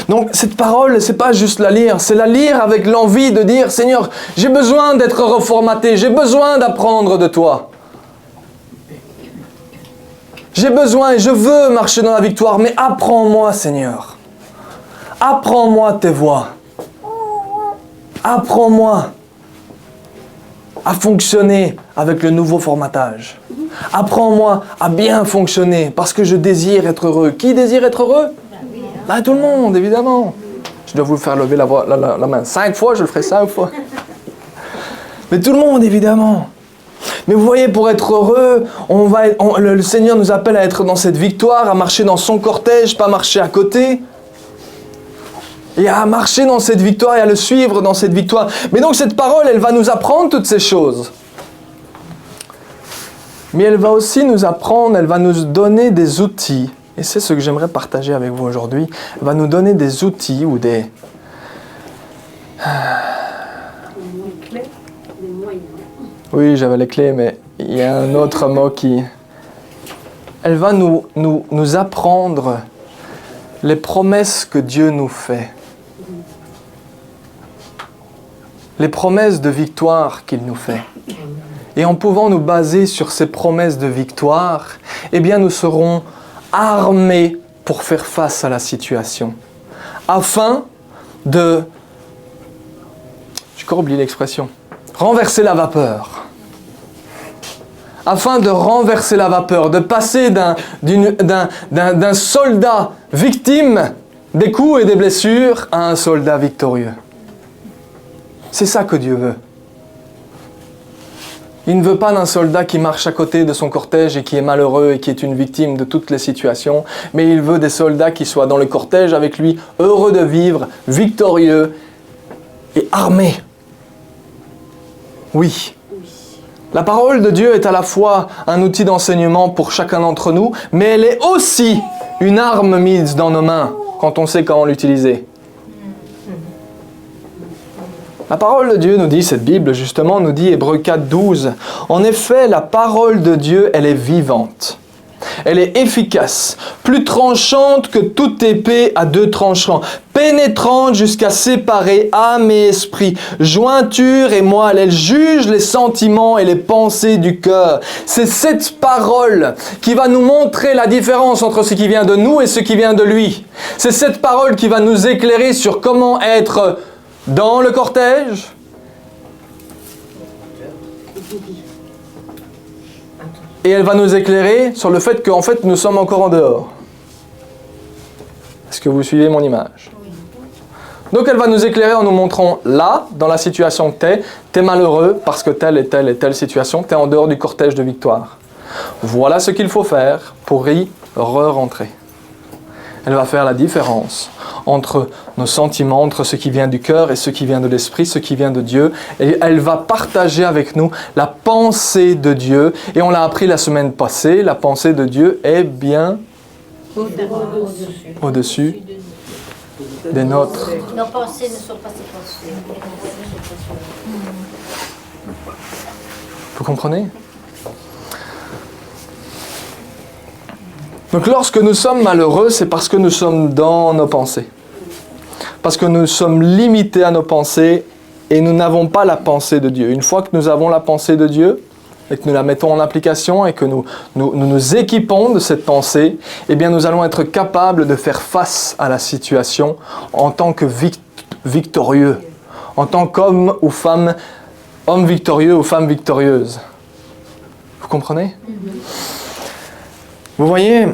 S1: Donc cette parole, c'est pas juste la lire, c'est la lire avec l'envie de dire « Seigneur, j'ai besoin d'être reformaté, j'ai besoin d'apprendre de toi. » J'ai besoin et je veux marcher dans la victoire, mais apprends-moi, Seigneur. Apprends-moi tes voies. Apprends-moi à fonctionner avec le nouveau formatage. Apprends-moi à bien fonctionner parce que je désire être heureux. Qui désire être heureux? Ben, tout le monde, évidemment. Je dois vous faire lever la main 5 fois, je le ferai 5 fois. Mais tout le monde, évidemment. Mais vous voyez, pour être heureux, le Seigneur nous appelle à être dans cette victoire, à marcher dans son cortège, pas marcher à côté. Et à marcher dans cette victoire et à le suivre dans cette victoire. Mais donc cette parole, elle va nous apprendre toutes ces choses. Mais elle va aussi nous apprendre, elle va nous donner des outils. Et c'est ce que j'aimerais partager avec vous aujourd'hui. Elle va nous donner des outils ou des... Oui, j'avais les clés, mais il y a un autre mot qui... Elle va nous apprendre les promesses que Dieu nous fait. Les promesses de victoire qu'il nous fait. Et en pouvant nous baser sur ces promesses de victoire, eh bien nous serons armés pour faire face à la situation. Afin de... J'ai encore oublié l'expression. Renverser la vapeur. Afin de renverser la vapeur, de passer d'un soldat victime des coups et des blessures à un soldat victorieux. C'est ça que Dieu veut. Il ne veut pas d'un soldat qui marche à côté de son cortège et qui est malheureux et qui est une victime de toutes les situations, mais il veut des soldats qui soient dans le cortège avec lui, heureux de vivre, victorieux et armés. Oui. La parole de Dieu est à la fois un outil d'enseignement pour chacun d'entre nous, mais elle est aussi une arme mise dans nos mains quand on sait comment l'utiliser. La parole de Dieu nous dit, cette Bible justement nous dit, Hébreux 4, 12, en effet, la parole de Dieu, elle est vivante. Elle est efficace, plus tranchante que toute épée à 2 tranchants, pénétrante jusqu'à séparer âme et esprit, jointure et moelle. Elle juge les sentiments et les pensées du cœur. C'est cette parole qui va nous montrer la différence entre ce qui vient de nous et ce qui vient de lui. C'est cette parole qui va nous éclairer sur comment être dans le cortège Et elle va nous éclairer sur le fait qu'en fait, nous sommes encore en dehors. Est-ce que vous suivez mon image? Donc elle va nous éclairer en nous montrant là, dans la situation que t'es malheureux parce que telle et telle situation, t'es en dehors du cortège de victoire. Voilà ce qu'il faut faire pour y re-rentrer. Elle va faire la différence entre nos sentiments, entre ce qui vient du cœur et ce qui vient de l'esprit, ce qui vient de Dieu. Et elle va partager avec nous la pensée de Dieu. Et on l'a appris la semaine passée, la pensée de Dieu est bien au-dessus des nôtres.
S2: Nos pensées ne sont pas ses pensées.
S1: Vous comprenez? Donc lorsque nous sommes malheureux, c'est parce que nous sommes dans nos pensées. Parce que nous sommes limités à nos pensées et nous n'avons pas la pensée de Dieu. Une fois que nous avons la pensée de Dieu et que nous la mettons en application et que nous équipons de cette pensée, eh bien nous allons être capables de faire face à la situation en tant que victorieux, en tant qu'homme ou femme, homme victorieux ou femme victorieuse. Vous comprenez ? Vous voyez,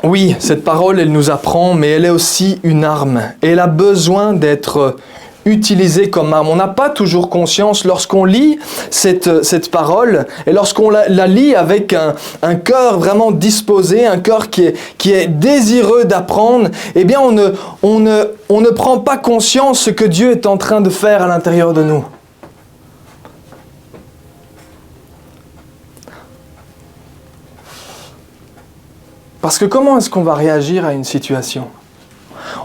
S1: oui, cette parole, elle nous apprend, mais elle est aussi une arme. Et elle a besoin d'être utilisée comme arme. On n'a pas toujours conscience, lorsqu'on lit cette parole, et lorsqu'on la lit avec un cœur vraiment disposé, un cœur qui est désireux d'apprendre, eh bien on ne prend pas conscience ce que Dieu est en train de faire à l'intérieur de nous. Parce que comment est-ce qu'on va réagir à une situation?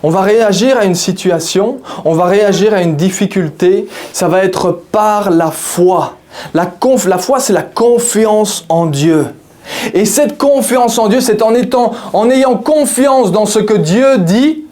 S1: On va réagir à une situation, on va réagir à une difficulté, ça va être par la foi. La foi, c'est la confiance en Dieu. Et cette confiance en Dieu, c'est en ayant confiance dans ce que Dieu dit,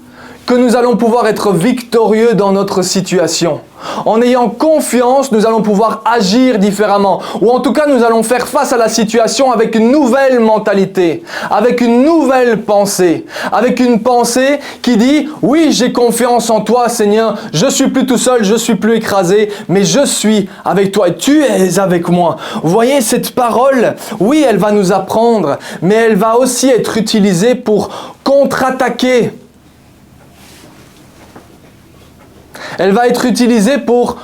S1: que nous allons pouvoir être victorieux dans notre situation. En ayant confiance, nous allons pouvoir agir différemment. Ou en tout cas, nous allons faire face à la situation avec une nouvelle mentalité, avec une nouvelle pensée. Avec une pensée qui dit, oui, j'ai confiance en toi, Seigneur. Je ne suis plus tout seul, je ne suis plus écrasé, mais je suis avec toi et tu es avec moi. Vous voyez, cette parole, oui, elle va nous apprendre, mais elle va aussi être utilisée pour contre-attaquer. Elle va être utilisée pour...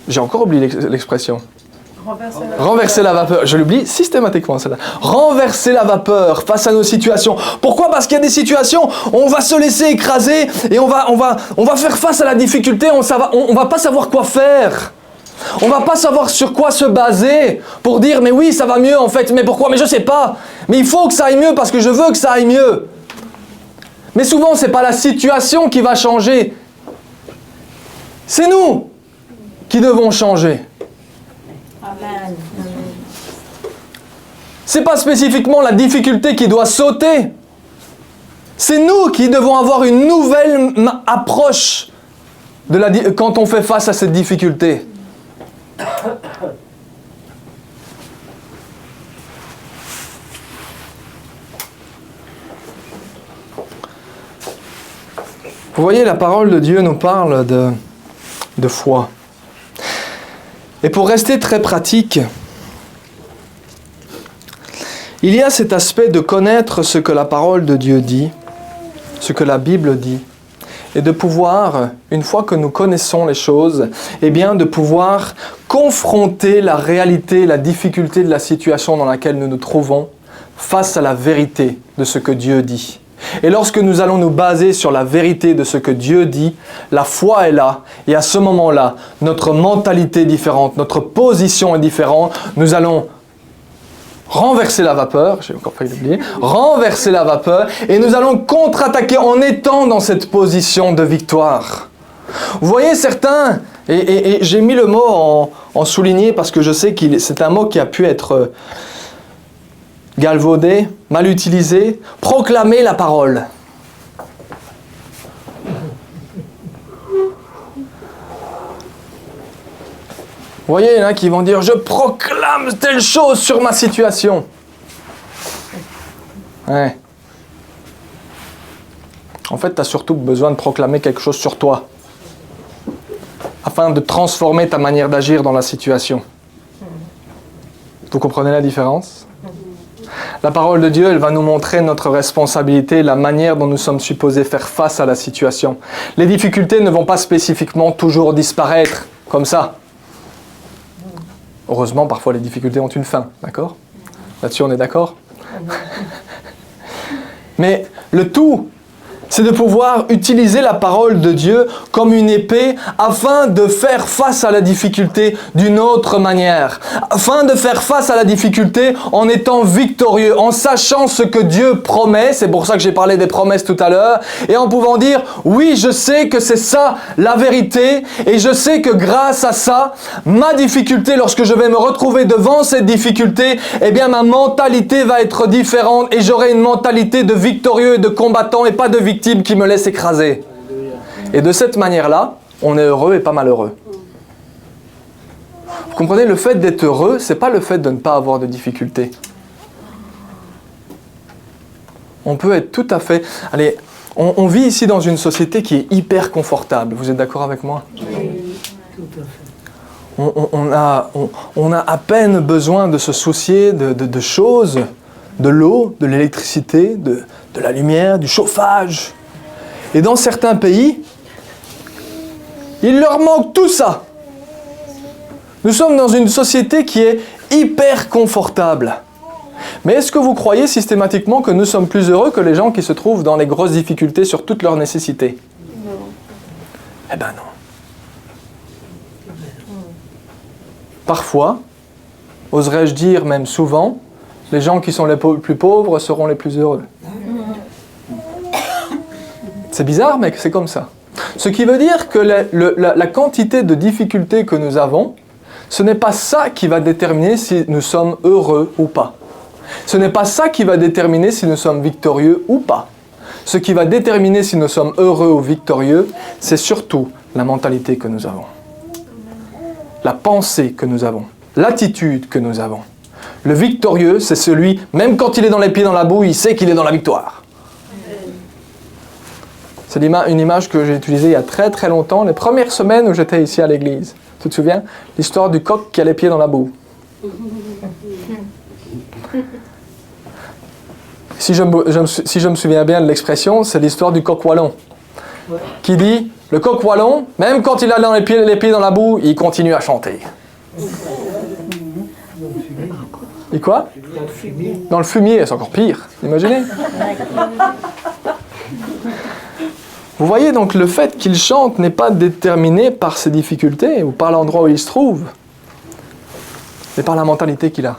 S1: J'ai encore oublié l'expression. Renverser la vapeur. Je l'oublie systématiquement, celle-là. Renverser la vapeur face à nos situations. Pourquoi? Parce qu'il y a des situations où on va se laisser écraser et on va faire face à la difficulté. On va pas savoir quoi faire. On va pas savoir sur quoi se baser pour dire, mais oui, ça va mieux en fait. Mais pourquoi? Mais je sais pas. Mais il faut que ça aille mieux parce que je veux que ça aille mieux. Mais souvent, c'est pas la situation qui va changer. C'est nous qui devons changer.
S2: Amen.
S1: C'est pas spécifiquement la difficulté qui doit sauter. C'est nous qui devons avoir une nouvelle approche quand on fait face à cette difficulté. Vous voyez, la parole de Dieu nous parle de foi. Et pour rester très pratique, il y a cet aspect de connaître ce que la parole de Dieu dit, ce que la Bible dit, et de pouvoir, une fois que nous connaissons les choses, eh bien de pouvoir confronter la réalité, la difficulté de la situation dans laquelle nous nous trouvons face à la vérité de ce que Dieu dit. Et lorsque nous allons nous baser sur la vérité de ce que Dieu dit, la foi est là, et à ce moment-là, notre mentalité est différente, notre position est différente, nous allons renverser la vapeur, j'ai encore failli l'oublier, renverser la vapeur, et nous allons contre-attaquer en étant dans cette position de victoire. Vous voyez certains, et j'ai mis le mot en souligné parce que je sais que c'est un mot qui a pu être galvaudé, mal utilisé, proclamer la parole. Vous voyez, il y en a qui vont dire « Je proclame telle chose sur ma situation ». Ouais. En fait, tu as surtout besoin de proclamer quelque chose sur toi, afin de transformer ta manière d'agir dans la situation. Vous comprenez la différence? La parole de Dieu, elle va nous montrer notre responsabilité, la manière dont nous sommes supposés faire face à la situation. Les difficultés ne vont pas spécifiquement toujours disparaître comme ça. Heureusement, parfois les difficultés ont une fin, d'accord? Là-dessus, on est d'accord? Mais le tout, c'est de pouvoir utiliser la parole de Dieu comme une épée afin de faire face à la difficulté d'une autre manière. Afin de faire face à la difficulté en étant victorieux, en sachant ce que Dieu promet. C'est pour ça que j'ai parlé des promesses tout à l'heure. Et en pouvant dire, oui, je sais que c'est ça la vérité. Et je sais que grâce à ça, ma difficulté, lorsque je vais me retrouver devant cette difficulté, eh bien ma mentalité va être différente. Et j'aurai une mentalité de victorieux et de combattant et pas de victime qui me laisse écraser. Et de cette manière-là, on est heureux et pas malheureux. Vous comprenez, le fait d'être heureux, c'est pas le fait de ne pas avoir de difficultés. On peut être tout à fait... Allez, on vit ici dans une société qui est hyper confortable. Vous êtes d'accord avec moi?
S3: Oui, tout à fait.
S1: On a à peine besoin de se soucier de choses, de l'eau, de l'électricité, de la lumière, du chauffage. Et dans certains pays, il leur manque tout ça. Nous sommes dans une société qui est hyper confortable. Mais est-ce que vous croyez systématiquement que nous sommes plus heureux que les gens qui se trouvent dans les grosses difficultés sur toutes leurs nécessités?
S2: Non.
S1: Eh ben non. Parfois, oserais-je dire même souvent, les gens qui sont les plus pauvres seront les plus heureux. C'est bizarre, mais c'est comme ça. Ce qui veut dire que la quantité de difficultés que nous avons, ce n'est pas ça qui va déterminer si nous sommes heureux ou pas. Ce n'est pas ça qui va déterminer si nous sommes victorieux ou pas. Ce qui va déterminer si nous sommes heureux ou victorieux, c'est surtout la mentalité que nous avons. La pensée que nous avons. L'attitude que nous avons. Le victorieux, c'est celui, même quand il est dans les pieds dans la boue, il sait qu'il est dans la victoire. C'est une image que j'ai utilisée il y a très très longtemps, les premières semaines où j'étais ici à l'église. Tu te souviens? L'histoire du coq qui a les pieds dans la boue. Si je me souviens bien de l'expression, c'est l'histoire du coq wallon. Qui dit, le coq wallon, même quand il a les pieds dans la boue, il continue à chanter. Et quoi? Dans le fumier, c'est encore pire, imaginez. Vous voyez, donc le fait qu'il chante n'est pas déterminé par ses difficultés ou par l'endroit où il se trouve, mais par la mentalité qu'il a.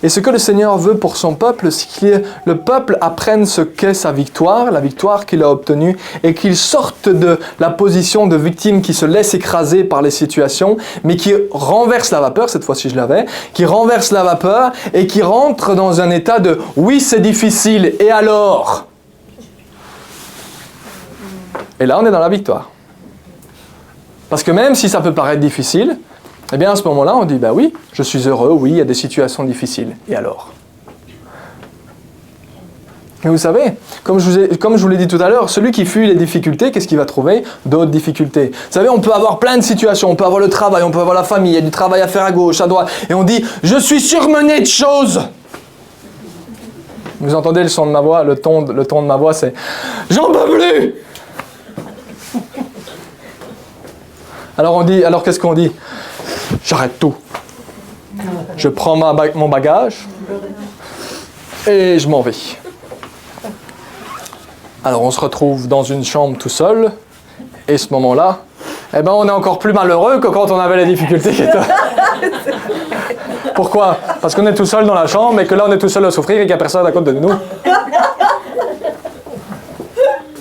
S1: Et ce que le Seigneur veut pour son peuple, c'est que le peuple apprenne ce qu'est sa victoire, la victoire qu'il a obtenue, et qu'il sorte de la position de victime qui se laisse écraser par les situations, mais qui renverse la vapeur, cette fois-ci je l'avais, qui renverse la vapeur et qui rentre dans un état de « oui, c'est difficile, et alors ?» Et là, on est dans la victoire. Parce que même si ça peut paraître difficile, eh bien à ce moment-là, on dit, bah oui, je suis heureux, oui, il y a des situations difficiles. Et alors? Mais vous savez, comme je vous l'ai dit tout à l'heure, celui qui fuit les difficultés, qu'est-ce qu'il va trouver? D'autres difficultés. Vous savez, on peut avoir plein de situations, on peut avoir le travail, on peut avoir la famille, il y a du travail à faire à gauche, à droite, et on dit, je suis surmené de choses. Vous entendez le son de ma voix, le ton de ma voix, c'est, j'en peux plus! Alors qu'est-ce qu'on dit? J'arrête tout. Je prends mon bagage et je m'en vais. Alors on se retrouve dans une chambre tout seul et ce moment-là, eh ben on est encore plus malheureux que quand on avait les difficultés. Pourquoi? Parce qu'on est tout seul dans la chambre et que là on est tout seul à souffrir et qu'il n'y a personne à côté de nous. Vous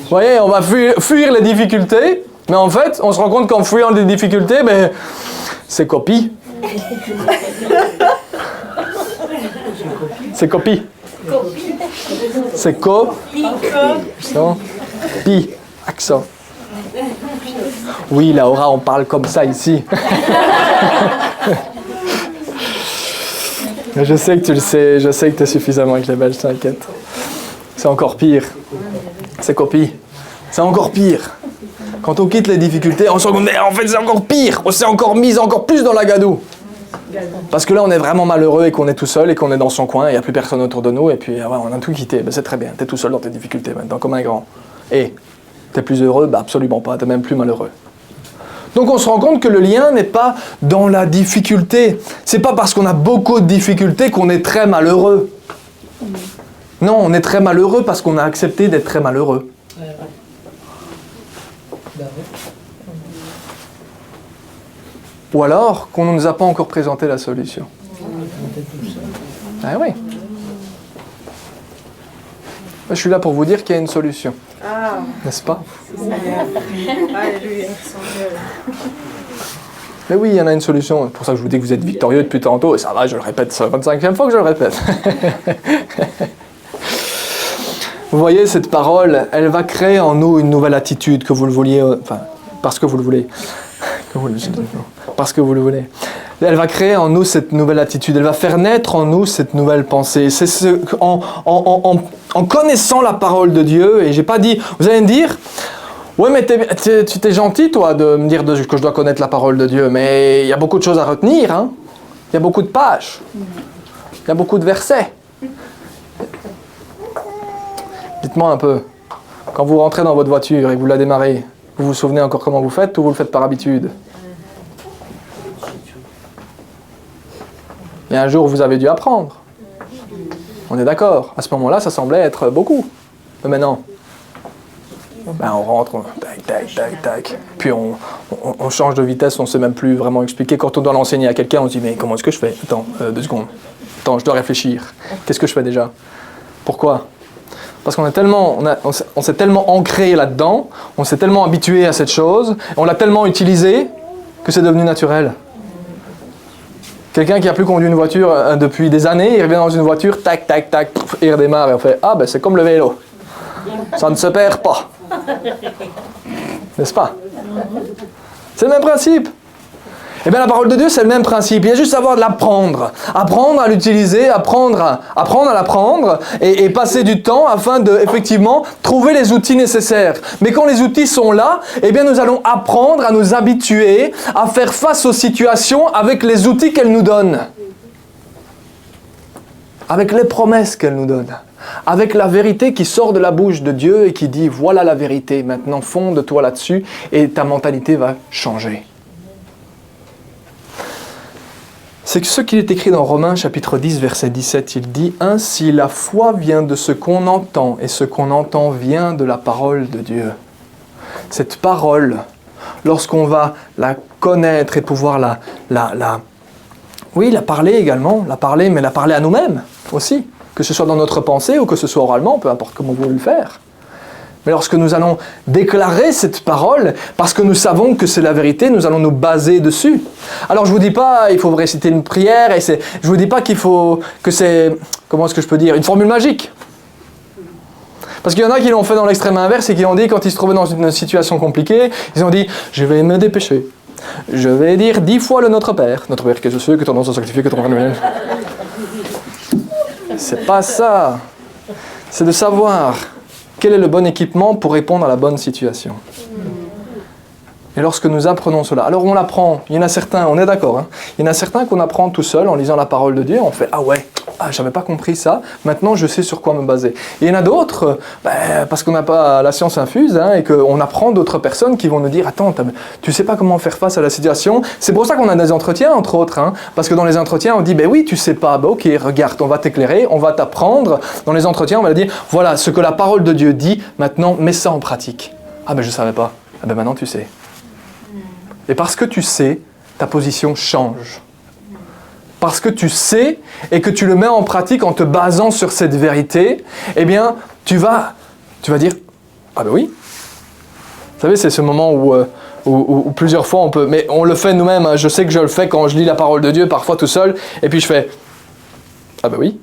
S1: voyez, on va fuir les difficultés. Mais en fait, on se rend compte qu'en fuyant les difficultés, ben, c'est copie. C'est copie. C'est pi. Accent. Oui, Laura, on parle comme ça ici. Je sais que tu le sais, je sais que tu es suffisamment avec les Belges, t'inquiète. C'est encore pire. C'est copie. C'est encore pire. Quand on quitte les difficultés, on se rend compte, mais en fait c'est encore pire, on s'est encore mis encore plus dans la gadoue. Parce que là, on est vraiment malheureux et qu'on est tout seul et qu'on est dans son coin et il n'y a plus personne autour de nous et puis ouais, on a tout quitté. Ben, c'est très bien, tu es tout seul dans tes difficultés maintenant, comme un grand. Et tu es plus heureux? Ben, absolument pas, tu n'es même plus malheureux. Donc on se rend compte que le lien n'est pas dans la difficulté. C'est pas parce qu'on a beaucoup de difficultés qu'on est très malheureux. Non, on est très malheureux parce qu'on a accepté d'être très malheureux. Ou alors qu'on ne nous a pas encore présenté la solution. Ah oui. Je suis là pour vous dire qu'il y a une solution.
S4: Ah,
S1: N'est-ce pas?
S4: Alléluia.
S1: Mais oui, il y en a une solution. C'est pour ça que je vous dis que vous êtes victorieux depuis tantôt. Et ça va, je le répète, c'est la 25e fois que je le répète. Vous voyez, cette parole, elle va créer en nous une nouvelle attitude, que vous le vouliez, enfin, parce que vous le voulez. Parce que vous le voulez. Elle va créer en nous cette nouvelle attitude. Elle va faire naître en nous cette nouvelle pensée. C'est en connaissant la parole de Dieu, et j'ai pas dit, vous allez me dire, ouais, mais tu t'es gentil, toi, de me dire que je dois connaître la parole de Dieu, mais il y a beaucoup de choses à retenir, hein. Il y a beaucoup de pages. Il y a beaucoup de versets. Dites-moi un peu, quand vous rentrez dans votre voiture et que vous la démarrez, vous vous souvenez encore comment vous faites ou vous le faites par habitude? Il y a un jour où vous avez dû apprendre. On est d'accord. À ce moment-là, ça semblait être beaucoup. Mais maintenant, ben on rentre, tac, tac, tac, tac. Puis on change de vitesse, on ne sait même plus vraiment expliquer. Quand on doit l'enseigner à quelqu'un, on se dit, mais comment est-ce que je fais? Attends, 2 secondes. Attends, je dois réfléchir. Qu'est-ce que je fais déjà? Pourquoi? Parce qu'on est tellement, on s'est tellement ancré là-dedans, on s'est tellement habitué à cette chose, on l'a tellement utilisé que c'est devenu naturel. Quelqu'un qui n'a plus conduit une voiture depuis des années, il revient dans une voiture, tac, tac, tac, il redémarre et on fait « Ah, ben c'est comme le vélo, ça ne se perd pas. » N'est-ce pas? C'est le même principe. Eh bien, la parole de Dieu, c'est le même principe. Il y a juste à savoir de l'apprendre. Apprendre à l'utiliser, apprendre à l'apprendre et passer du temps afin de, effectivement, trouver les outils nécessaires. Mais quand les outils sont là, eh bien, nous allons apprendre à nous habituer à faire face aux situations avec les outils qu'elle nous donne. Avec les promesses qu'elle nous donne. Avec la vérité qui sort de la bouche de Dieu et qui dit « Voilà la vérité, maintenant fonde-toi là-dessus et ta mentalité va changer. » C'est ce qu'il est écrit dans Romains chapitre 10, verset 17. Il dit « Ainsi la foi vient de ce qu'on entend, et ce qu'on entend vient de la parole de Dieu. » Cette parole, lorsqu'on va la connaître et pouvoir la parler également, mais la parler à nous-mêmes aussi, que ce soit dans notre pensée ou que ce soit oralement, peu importe comment vous voulez le faire. Mais lorsque nous allons déclarer cette parole, parce que nous savons que c'est la vérité, nous allons nous baser dessus. Alors je ne vous dis pas il faut réciter une prière, je ne vous dis pas qu'il faut que c'est, comment est-ce que je peux dire, une formule magique. Parce qu'il y en a qui l'ont fait dans l'extrême inverse et qui ont dit, quand ils se trouvaient dans une situation compliquée, ils ont dit « Je vais me dépêcher. Je vais dire 10 fois le Notre Père. Notre Père que je suis, que ton nom soit sanctifié, que ton règne vienne. » C'est pas ça. C'est de savoir quel est le bon équipement pour répondre à la bonne situation. Et lorsque nous apprenons cela, alors on l'apprend, il y en a certains, on est d'accord, hein, il y en a certains qu'on apprend tout seul en lisant la parole de Dieu, on fait « Ah ouais, j'avais pas compris ça, maintenant je sais sur quoi me baser. » Et il y en a d'autres, parce qu'on n'a pas la science infuse, hein, et qu'on apprend d'autres personnes qui vont nous dire « Attends, tu sais pas comment faire face à la situation. » C'est pour ça qu'on a des entretiens, entre autres, hein, parce que dans les entretiens, on dit « Ben oui, tu sais pas, ben ok, regarde, on va t'éclairer, on va t'apprendre. » Dans les entretiens, on va dire « Voilà, ce que la parole de Dieu dit, maintenant, mets ça en pratique. » Ah ben je savais pas. Ah ben maintenant tu sais. Et parce que tu sais, ta position change. Parce que tu sais et que tu le mets en pratique en te basant sur cette vérité, eh bien, tu vas dire « Ah ben oui !» Vous savez, c'est ce moment où plusieurs fois on peut... Mais on le fait nous-mêmes, hein. Je sais que je le fais quand je lis la parole de Dieu, parfois tout seul, et puis je fais « Ah ben oui !»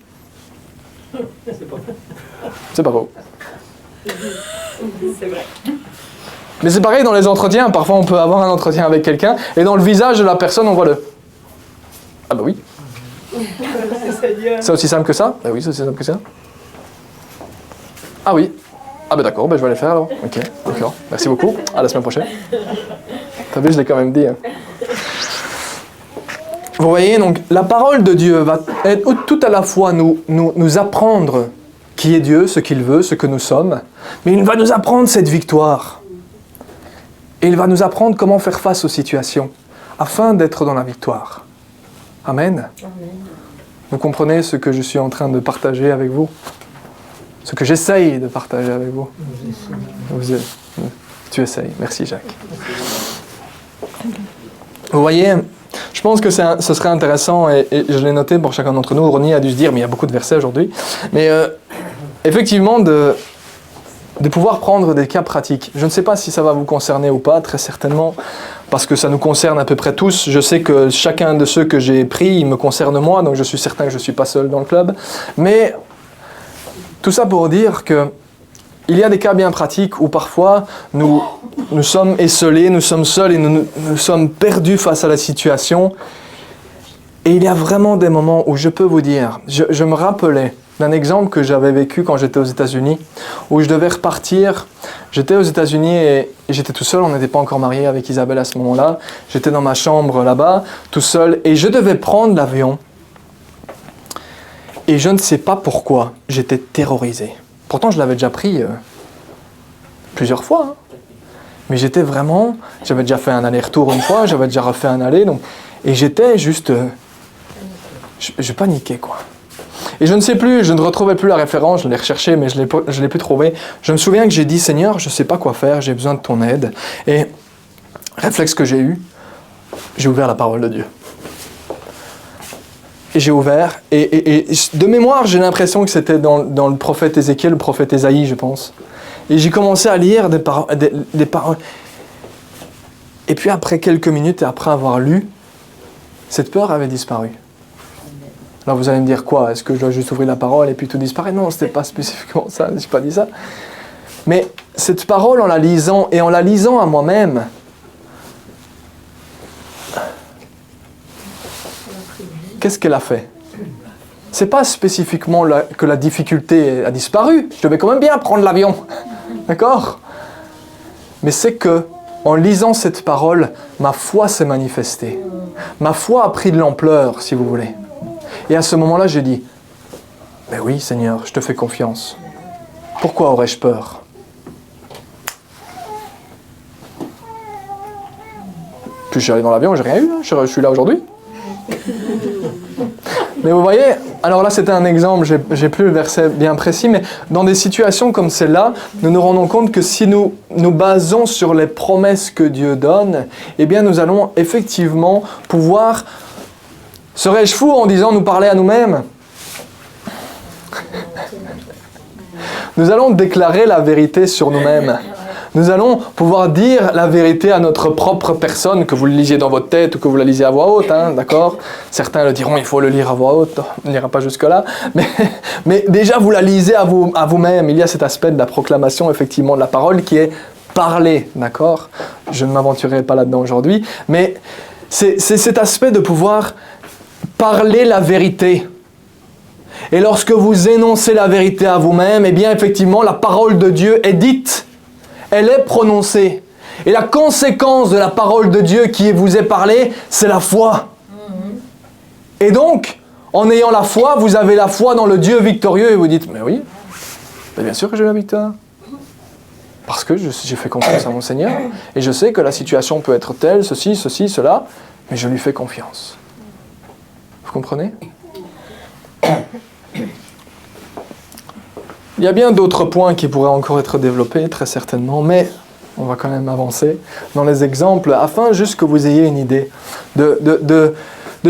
S1: C'est pas faux.
S4: C'est vrai.
S1: Mais c'est pareil dans les entretiens, parfois on peut avoir un entretien avec quelqu'un, et dans le visage de la personne, on voit le « Ah bah oui !» C'est aussi simple que ça? Ben oui, c'est aussi simple que ça. Ah oui. Ah ben d'accord, ben je vais aller faire alors. Ok, d'accord. Merci beaucoup. À la semaine prochaine. T'as vu, je l'ai quand même dit. Hein. Vous voyez, donc la parole de Dieu va être tout à la fois nous apprendre qui est Dieu, ce qu'il veut, ce que nous sommes, mais il va nous apprendre cette victoire. Et il va nous apprendre comment faire face aux situations, afin d'être dans la victoire. Amen. Vous comprenez ce que je suis en train de partager avec vous? Ce que j'essaye de partager avec vous? Tu essayes. Merci Jacques. Vous voyez, je pense que ce serait intéressant, et je l'ai noté pour chacun d'entre nous. Ronnie a dû se dire, mais il y a beaucoup de versets aujourd'hui. Mais effectivement, de pouvoir prendre des cas pratiques. Je ne sais pas si ça va vous concerner ou pas, très certainement, parce que ça nous concerne à peu près tous. Je sais que chacun de ceux que j'ai pris, il me concerne moi, donc je suis certain que je ne suis pas seul dans le club. Mais tout ça pour dire que il y a des cas bien pratiques où parfois nous sommes esselés, nous sommes seuls et nous sommes perdus face à la situation. Et il y a vraiment des moments où je peux vous dire, je me rappelais d'un exemple que j'avais vécu quand j'étais aux États-Unis, où je devais repartir. J'étais aux États-Unis et j'étais tout seul, on n'était pas encore mariés avec Isabelle à ce moment-là. J'étais dans ma chambre là-bas, tout seul, et je devais prendre l'avion. Et je ne sais pas pourquoi, j'étais terrorisé. Pourtant, je l'avais déjà pris plusieurs fois. Hein. Mais j'étais vraiment... J'avais déjà fait un aller-retour une fois, j'avais déjà refait un aller. Donc, et j'étais juste... je paniquais, quoi. Et je ne sais plus, je ne retrouvais plus la référence, je l'ai recherchée, mais je ne l'ai plus trouvée. Je me souviens que j'ai dit, Seigneur, je ne sais pas quoi faire, j'ai besoin de ton aide. Et réflexe que j'ai eu, j'ai ouvert la parole de Dieu. Et j'ai ouvert, et de mémoire, j'ai l'impression que c'était dans le prophète Ézéchiel, le prophète Ésaïe, je pense. Et j'ai commencé à lire des paroles. Et puis après quelques minutes, et après avoir lu, cette peur avait disparu. Alors vous allez me dire quoi? Est-ce que je dois juste ouvrir la parole et puis tout disparaît? Non, ce n'était pas spécifiquement ça, je n'ai pas dit ça. Mais cette parole, en la lisant, et en la lisant à moi-même, qu'est-ce qu'elle a fait? C'est pas spécifiquement que la difficulté a disparu. Je devais quand même bien prendre l'avion. D'accord? Mais c'est que, en lisant cette parole, ma foi s'est manifestée. Ma foi a pris de l'ampleur, si vous voulez. Et à ce moment-là, j'ai dit, mais oui, Seigneur, je te fais confiance. Pourquoi aurais-je peur? Puis je suis allé dans l'avion, j'ai rien eu. Hein. Je suis là aujourd'hui. Mais vous voyez, alors là c'était un exemple, j'ai plus le verset bien précis, mais dans des situations comme celle-là, nous nous rendons compte que si nous nous basons sur les promesses que Dieu donne, eh bien nous allons effectivement pouvoir... Serais-je fou en disant nous parler à nous-mêmes? Nous allons déclarer la vérité sur nous-mêmes. Nous allons pouvoir dire la vérité à notre propre personne, que vous le lisiez dans votre tête ou que vous la lisiez à voix haute, hein, d'accord? Certains le diront, il faut le lire à voix haute, on n'ira pas jusque-là. Mais déjà, vous la lisez à vous-même. Il y a cet aspect de la proclamation, effectivement, de la parole qui est parler, d'accord? Je ne m'aventurerai pas là-dedans aujourd'hui, mais c'est cet aspect de pouvoir parler la vérité. Et lorsque vous énoncez la vérité à vous-même, eh bien, effectivement, la parole de Dieu est dite. Elle est prononcée. Et la conséquence de la parole de Dieu qui vous est parlée, c'est la foi. Et donc, en ayant la foi, vous avez la foi dans le Dieu victorieux et vous dites, mais oui, bien sûr que j'ai la victoire. Parce que j'ai fait confiance à mon Seigneur et je sais que la situation peut être telle, ceci, cela, mais je lui fais confiance. Vous comprenez? Il y a bien d'autres points qui pourraient encore être développés, très certainement, mais on va quand même avancer dans les exemples, afin juste que vous ayez une idée de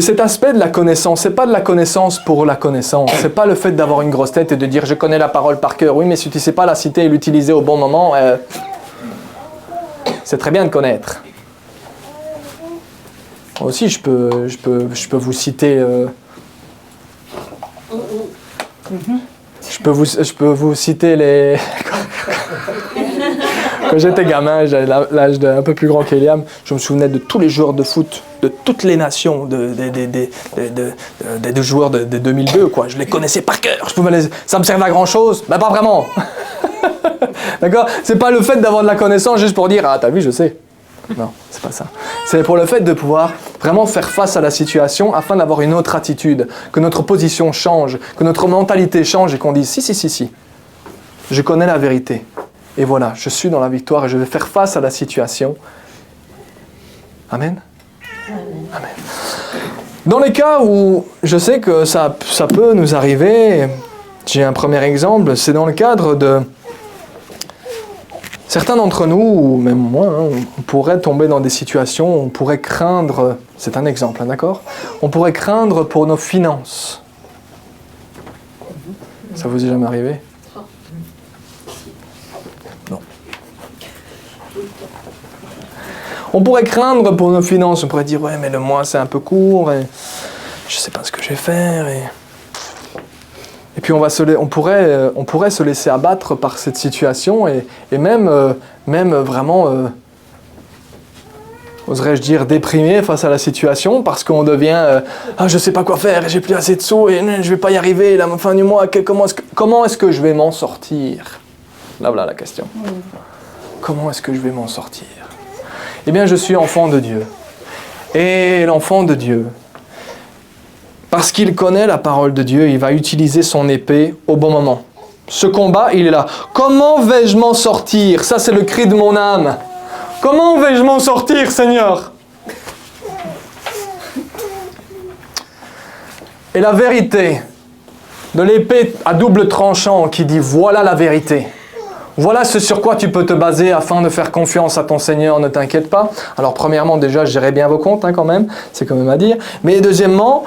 S1: cet aspect de la connaissance. Ce n'est pas de la connaissance pour la connaissance, ce n'est pas le fait d'avoir une grosse tête et de dire « je connais la parole par cœur ». Oui, mais si tu ne sais pas la citer et l'utiliser au bon moment, c'est très bien de connaître. Moi aussi, je peux vous citer... Je peux vous citer les... Quand j'étais gamin, j'avais l'âge d'un peu plus grand qu'Eliam, je me souvenais de tous les joueurs de foot, de toutes les nations, des joueurs de 2002, quoi. Je les connaissais par cœur. Ça me servait à grand chose, mais pas vraiment. D'accord? C'est pas le fait d'avoir de la connaissance juste pour dire « Ah, t'as vu, je sais ». Non, c'est pas ça. C'est pour le fait de pouvoir vraiment faire face à la situation afin d'avoir une autre attitude, que notre position change, que notre mentalité change et qu'on dise si, je connais la vérité. Et voilà, je suis dans la victoire et je vais faire face à la situation. Amen. Amen. Dans les cas où je sais que ça peut nous arriver, j'ai un premier exemple, c'est dans le cadre de... Certains d'entre nous, ou même moi, on pourrait tomber dans des situations où on pourrait craindre, c'est un exemple, d'accord ? On pourrait craindre pour nos finances. Ça vous est jamais arrivé ? Non. On pourrait craindre pour nos finances, on pourrait dire « ouais, mais le mois c'est un peu court, et je ne sais pas ce que je vais faire. » Et puis on pourrait se laisser abattre par cette situation et même vraiment, oserais-je dire, déprimé face à la situation parce qu'on devient je ne sais pas quoi faire, j'ai plus assez de sous et je ne vais pas y arriver, la fin du mois, comment est-ce que je vais m'en sortir ? Là, voilà la question. Comment est-ce que je vais m'en sortir ? Eh bien, je suis enfant de Dieu. Et l'enfant de Dieu, parce qu'il connaît la parole de Dieu, il va utiliser son épée au bon moment. Ce combat, il est là. Comment vais-je m'en sortir ? Ça, c'est le cri de mon âme. Comment vais-je m'en sortir, Seigneur ? Et la vérité de l'épée à double tranchant qui dit « voilà la vérité ». Voilà ce sur quoi tu peux te baser afin de faire confiance à ton Seigneur, ne t'inquiète pas. Alors premièrement, déjà, je gérerai bien vos comptes quand même, c'est quand même à dire. Mais deuxièmement,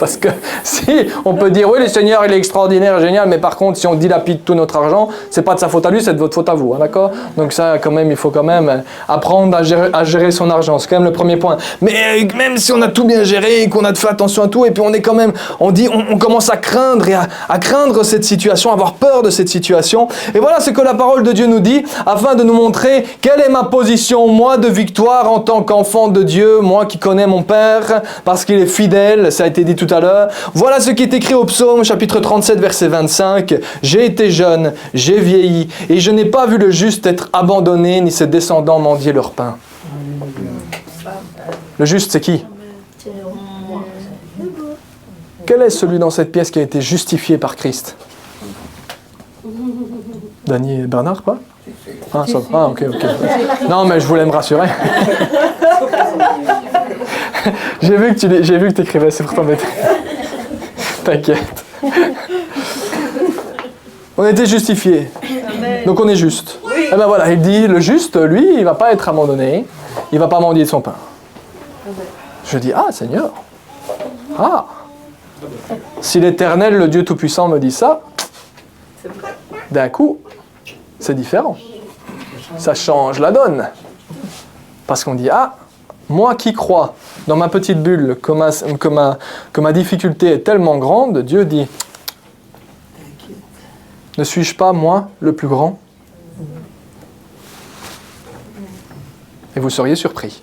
S1: parce que si on peut dire, oui, le Seigneur, il est extraordinaire, génial, mais par contre, si on dilapide tout notre argent, c'est pas de sa faute à lui, c'est de votre faute à vous, hein, d'accord ? Donc ça, quand même, il faut quand même apprendre à gérer son argent, c'est quand même le premier point. Mais même si on a tout bien géré, qu'on a fait attention à tout, et puis on est quand même, on commence à craindre et à craindre cette situation, à avoir peur de cette situation. Et voilà ce que la parole de Dieu nous dit, afin de nous montrer quelle est ma position, moi, de victoire en tant qu'enfant de Dieu, moi qui connais mon Père, parce qu'il est fidèle, ça a été dit tout à l'heure. Voilà ce qui est écrit au psaume, chapitre 37, verset 25. « J'ai été jeune, j'ai vieilli, et je n'ai pas vu le juste être abandonné, ni ses descendants mendier leur pain. » Le juste, c'est qui ? Quel est celui dans cette pièce qui a été justifié par Christ ? Dany et Bernard, quoi ? Ah, ça va. Ah, ok. Non, mais je voulais me rassurer. J'ai vu que tu écrivais, c'est pour t'embêter. T'inquiète. On a été justifiés. Donc on est juste. Et ben voilà, il dit, le juste, lui, il ne va pas être abandonné. Il ne va pas mendier de son pain. Je dis, ah, Seigneur. Ah. Si l'Éternel, le Dieu Tout-Puissant, me dit ça, d'un coup, c'est différent. Ça change la donne. Parce qu'on dit, ah, moi qui crois dans ma petite bulle que ma difficulté est tellement grande, Dieu dit, ne suis-je pas, moi, le plus grand ? Et vous seriez surpris.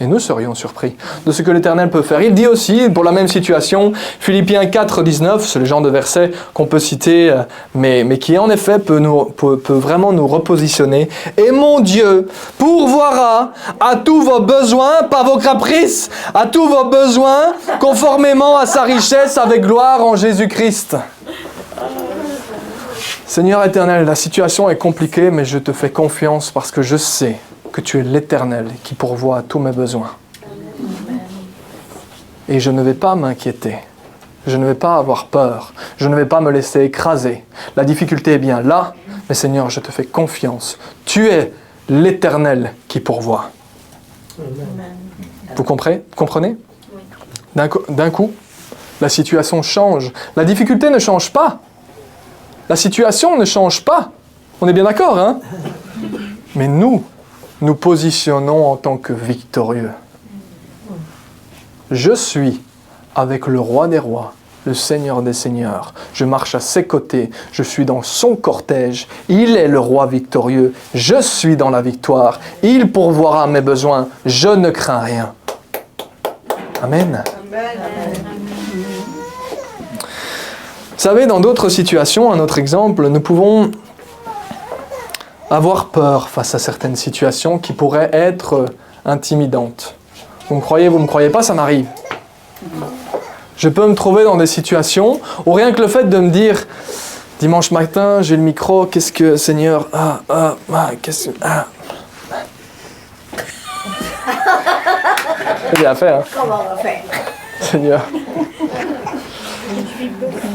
S1: Et nous serions surpris de ce que l'Éternel peut faire. Il dit aussi, pour la même situation, Philippiens 4, 19, c'est le genre de verset qu'on peut citer, mais qui en effet peut vraiment nous repositionner. « Et mon Dieu pourvoira à tous vos besoins, pas vos caprices, à tous vos besoins, conformément à sa richesse avec gloire en Jésus-Christ. » Seigneur éternel, la situation est compliquée, mais je te fais confiance parce que je sais que tu es l'Éternel qui pourvoit à tous mes besoins. Et je ne vais pas m'inquiéter. Je ne vais pas avoir peur. Je ne vais pas me laisser écraser. La difficulté est bien là, mais Seigneur, je te fais confiance. Tu es l'Éternel qui pourvoit. Vous comprenez ? D'un coup, la situation change. La difficulté ne change pas. La situation ne change pas. On est bien d'accord, hein ? Mais nous positionnons en tant que victorieux. Je suis avec le roi des rois, le Seigneur des seigneurs. Je marche à ses côtés, je suis dans son cortège. Il est le roi victorieux, je suis dans la victoire. Il pourvoira mes besoins, je ne crains rien. Amen. Vous savez, dans d'autres situations, un autre exemple, nous pouvons avoir peur face à certaines situations qui pourraient être intimidantes. Vous me croyez pas, ça m'arrive. Je peux me trouver dans des situations où rien que le fait de me dire dimanche matin, j'ai le micro, qu'est-ce que Seigneur, qu'est-ce que c'est bien fait, hein.
S2: Comment on va faire?
S1: Seigneur.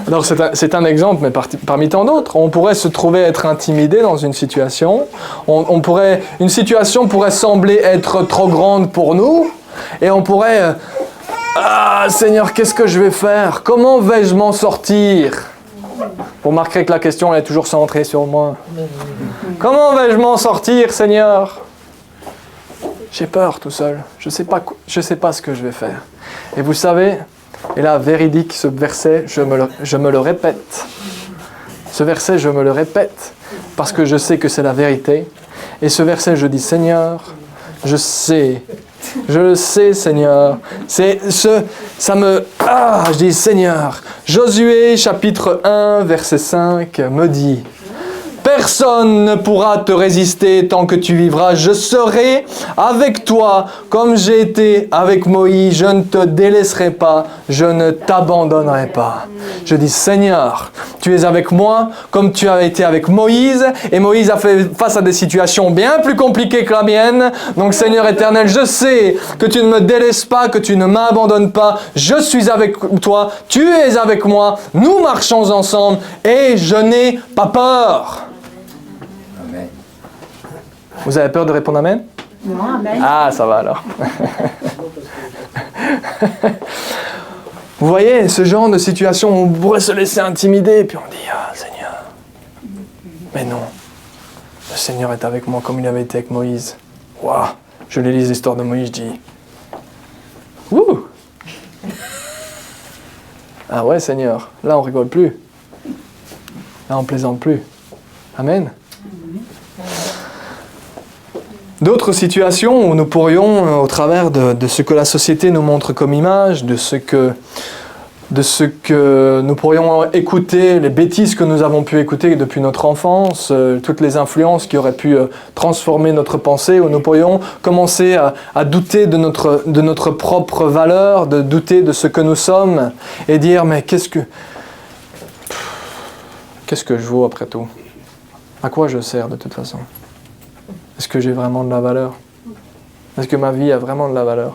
S1: Alors c'est un exemple, mais parmi tant d'autres. On pourrait se trouver être intimidé dans une situation. Une situation pourrait sembler être trop grande pour nous. Et on pourrait... Ah, Seigneur, qu'est-ce que je vais faire? Comment vais-je m'en sortir? Vous remarquerez que la question elle est toujours centrée sur moi. Comment vais-je m'en sortir, Seigneur? J'ai peur tout seul. Je sais pas ce que je vais faire. Et vous savez, et là, véridique, ce verset, je me le répète. Ce verset, je me le répète, parce que je sais que c'est la vérité. Et ce verset, je dis, Seigneur, je le sais, Seigneur. Je dis, Seigneur. Josué, chapitre 1, verset 5, me dit, personne ne pourra te résister tant que tu vivras. Je serai avec toi comme j'ai été avec Moïse. Je ne te délaisserai pas. Je ne t'abandonnerai pas. Je dis, Seigneur, tu es avec moi comme tu as été avec Moïse. Et Moïse a fait face à des situations bien plus compliquées que la mienne. Donc, Seigneur éternel, je sais que tu ne me délaisses pas, que tu ne m'abandonnes pas. Je suis avec toi. Tu es avec moi. Nous marchons ensemble et je n'ai pas peur. Vous avez peur de répondre Amen?
S2: Non, amen.
S1: Ah, ça va alors. Vous voyez, ce genre de situation où on pourrait se laisser intimider, puis on dit, ah Seigneur. Mais non, le Seigneur est avec moi comme il avait été avec Moïse. Waouh, je lis les histoires de Moïse, je dis, ouh. Ah ouais Seigneur, là on rigole plus. Là on plaisante plus. Amen. D'autres situations où nous pourrions, au travers de ce que la société nous montre comme image, de ce que nous pourrions écouter, les bêtises que nous avons pu écouter depuis notre enfance, toutes les influences qui auraient pu transformer notre pensée, où nous pourrions commencer à douter de notre propre valeur, de douter de ce que nous sommes, et dire, mais qu'est-ce que je vaux après tout? À quoi je sers de toute façon? Est-ce que j'ai vraiment de la valeur? Est-ce que ma vie a vraiment de la valeur?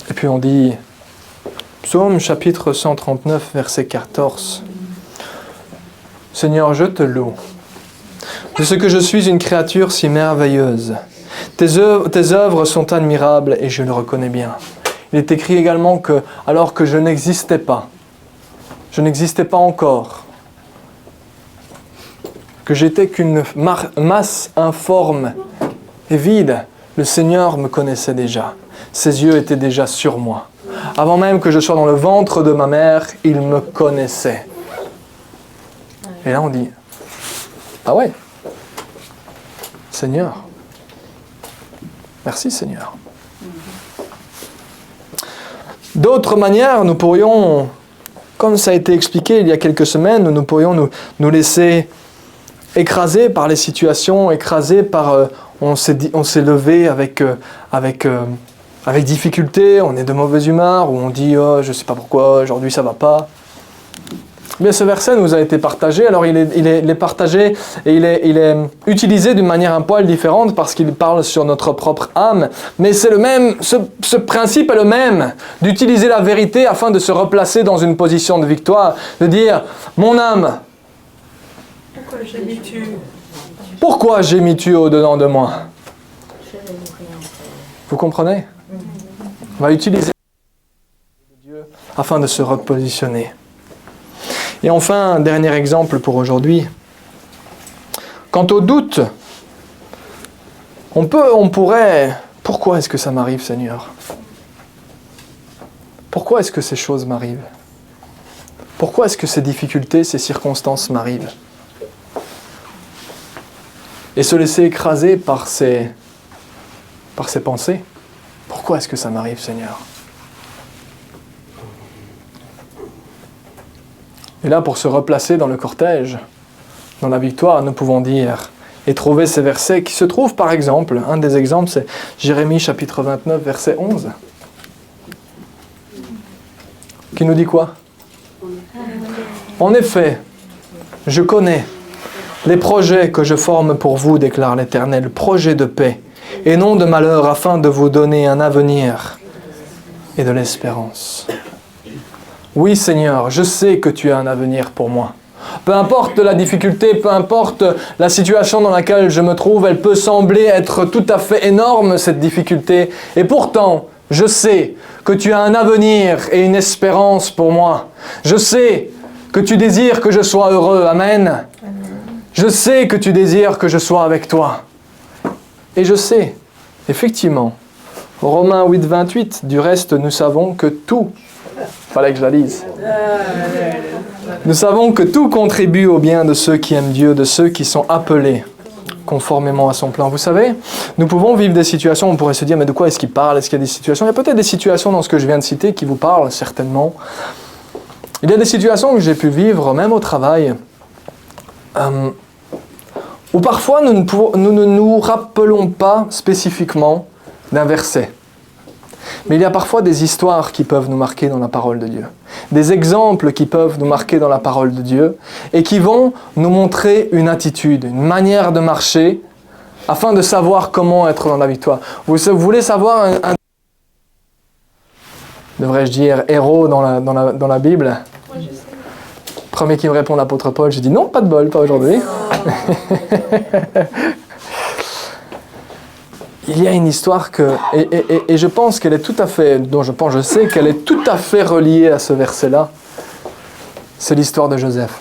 S1: Et puis on dit, Psaume chapitre 139, verset 14. Seigneur, je te loue de ce que je suis une créature si merveilleuse. Tes œuvres sont admirables et je le reconnais bien. Il est écrit également que, alors que je n'existais pas encore, que j'étais qu'une masse informe et vide, le Seigneur me connaissait déjà. Ses yeux étaient déjà sur moi. Avant même que je sois dans le ventre de ma mère, il me connaissait. Et là on dit, ah ouais, Seigneur, merci Seigneur. D'autres manières, nous pourrions, comme ça a été expliqué il y a quelques semaines, nous pourrions nous laisser écrasé par les situations, écrasé par... on s'est levé avec difficulté, on est de mauvaise humeur, ou on dit « Oh, je ne sais pas pourquoi, aujourd'hui ça ne va pas ». Mais ce verset nous a été partagé, alors il est partagé et il est utilisé d'une manière un poil différente parce qu'il parle sur notre propre âme. Mais c'est le même, ce principe est le même, d'utiliser la vérité afin de se replacer dans une position de victoire, de dire « Mon âme, pourquoi gémis-tu au-dedans de moi ?» Vous comprenez? On va utiliser Dieu afin de se repositionner. Et enfin, un dernier exemple pour aujourd'hui. Quant au doute, on pourrait... Pourquoi est-ce que ça m'arrive, Seigneur? Pourquoi est-ce que ces choses m'arrivent? Pourquoi est-ce que ces difficultés, ces circonstances m'arrivent? Et se laisser écraser par ces pensées. Pourquoi est-ce que ça m'arrive, Seigneur? Et là, pour se replacer dans le cortège, dans la victoire, nous pouvons dire et trouver ces versets qui se trouvent par exemple, un des exemples c'est Jérémie chapitre 29 verset 11, qui nous dit quoi? En effet, je connais les projets que je forme pour vous, déclare l'Éternel, projets de paix et non de malheur, afin de vous donner un avenir et de l'espérance. Oui Seigneur, je sais que tu as un avenir pour moi. Peu importe la difficulté, peu importe la situation dans laquelle je me trouve, elle peut sembler être tout à fait énorme, cette difficulté. Et pourtant, je sais que tu as un avenir et une espérance pour moi. Je sais que tu désires que je sois heureux. Amen. Je sais que tu désires que je sois avec toi. Et je sais, effectivement, Romains 8, 28, du reste, nous savons que tout, fallait que je la lise, nous savons que tout contribue au bien de ceux qui aiment Dieu, de ceux qui sont appelés conformément à son plan. Vous savez, nous pouvons vivre des situations, on pourrait se dire, mais de quoi est-ce qu'il parle? Est-ce qu'il y a des situations? Il y a peut-être des situations dans ce que je viens de citer qui vous parlent, certainement. Il y a des situations que j'ai pu vivre, même au travail, où parfois nous ne nous rappelons pas spécifiquement d'un verset. Mais il y a parfois des histoires qui peuvent nous marquer dans la parole de Dieu. Des exemples qui peuvent nous marquer dans la parole de Dieu et qui vont nous montrer une attitude, une manière de marcher afin de savoir comment être dans la victoire. Vous voulez savoir un devrais-je dire, héros dans la Bible? Premier qui me répond, l'apôtre Paul. J'ai dit non, pas de bol, pas aujourd'hui. Il y a une histoire et je pense qu'elle est tout à fait, je sais qu'elle est tout à fait reliée à ce verset-là. C'est l'histoire de Joseph.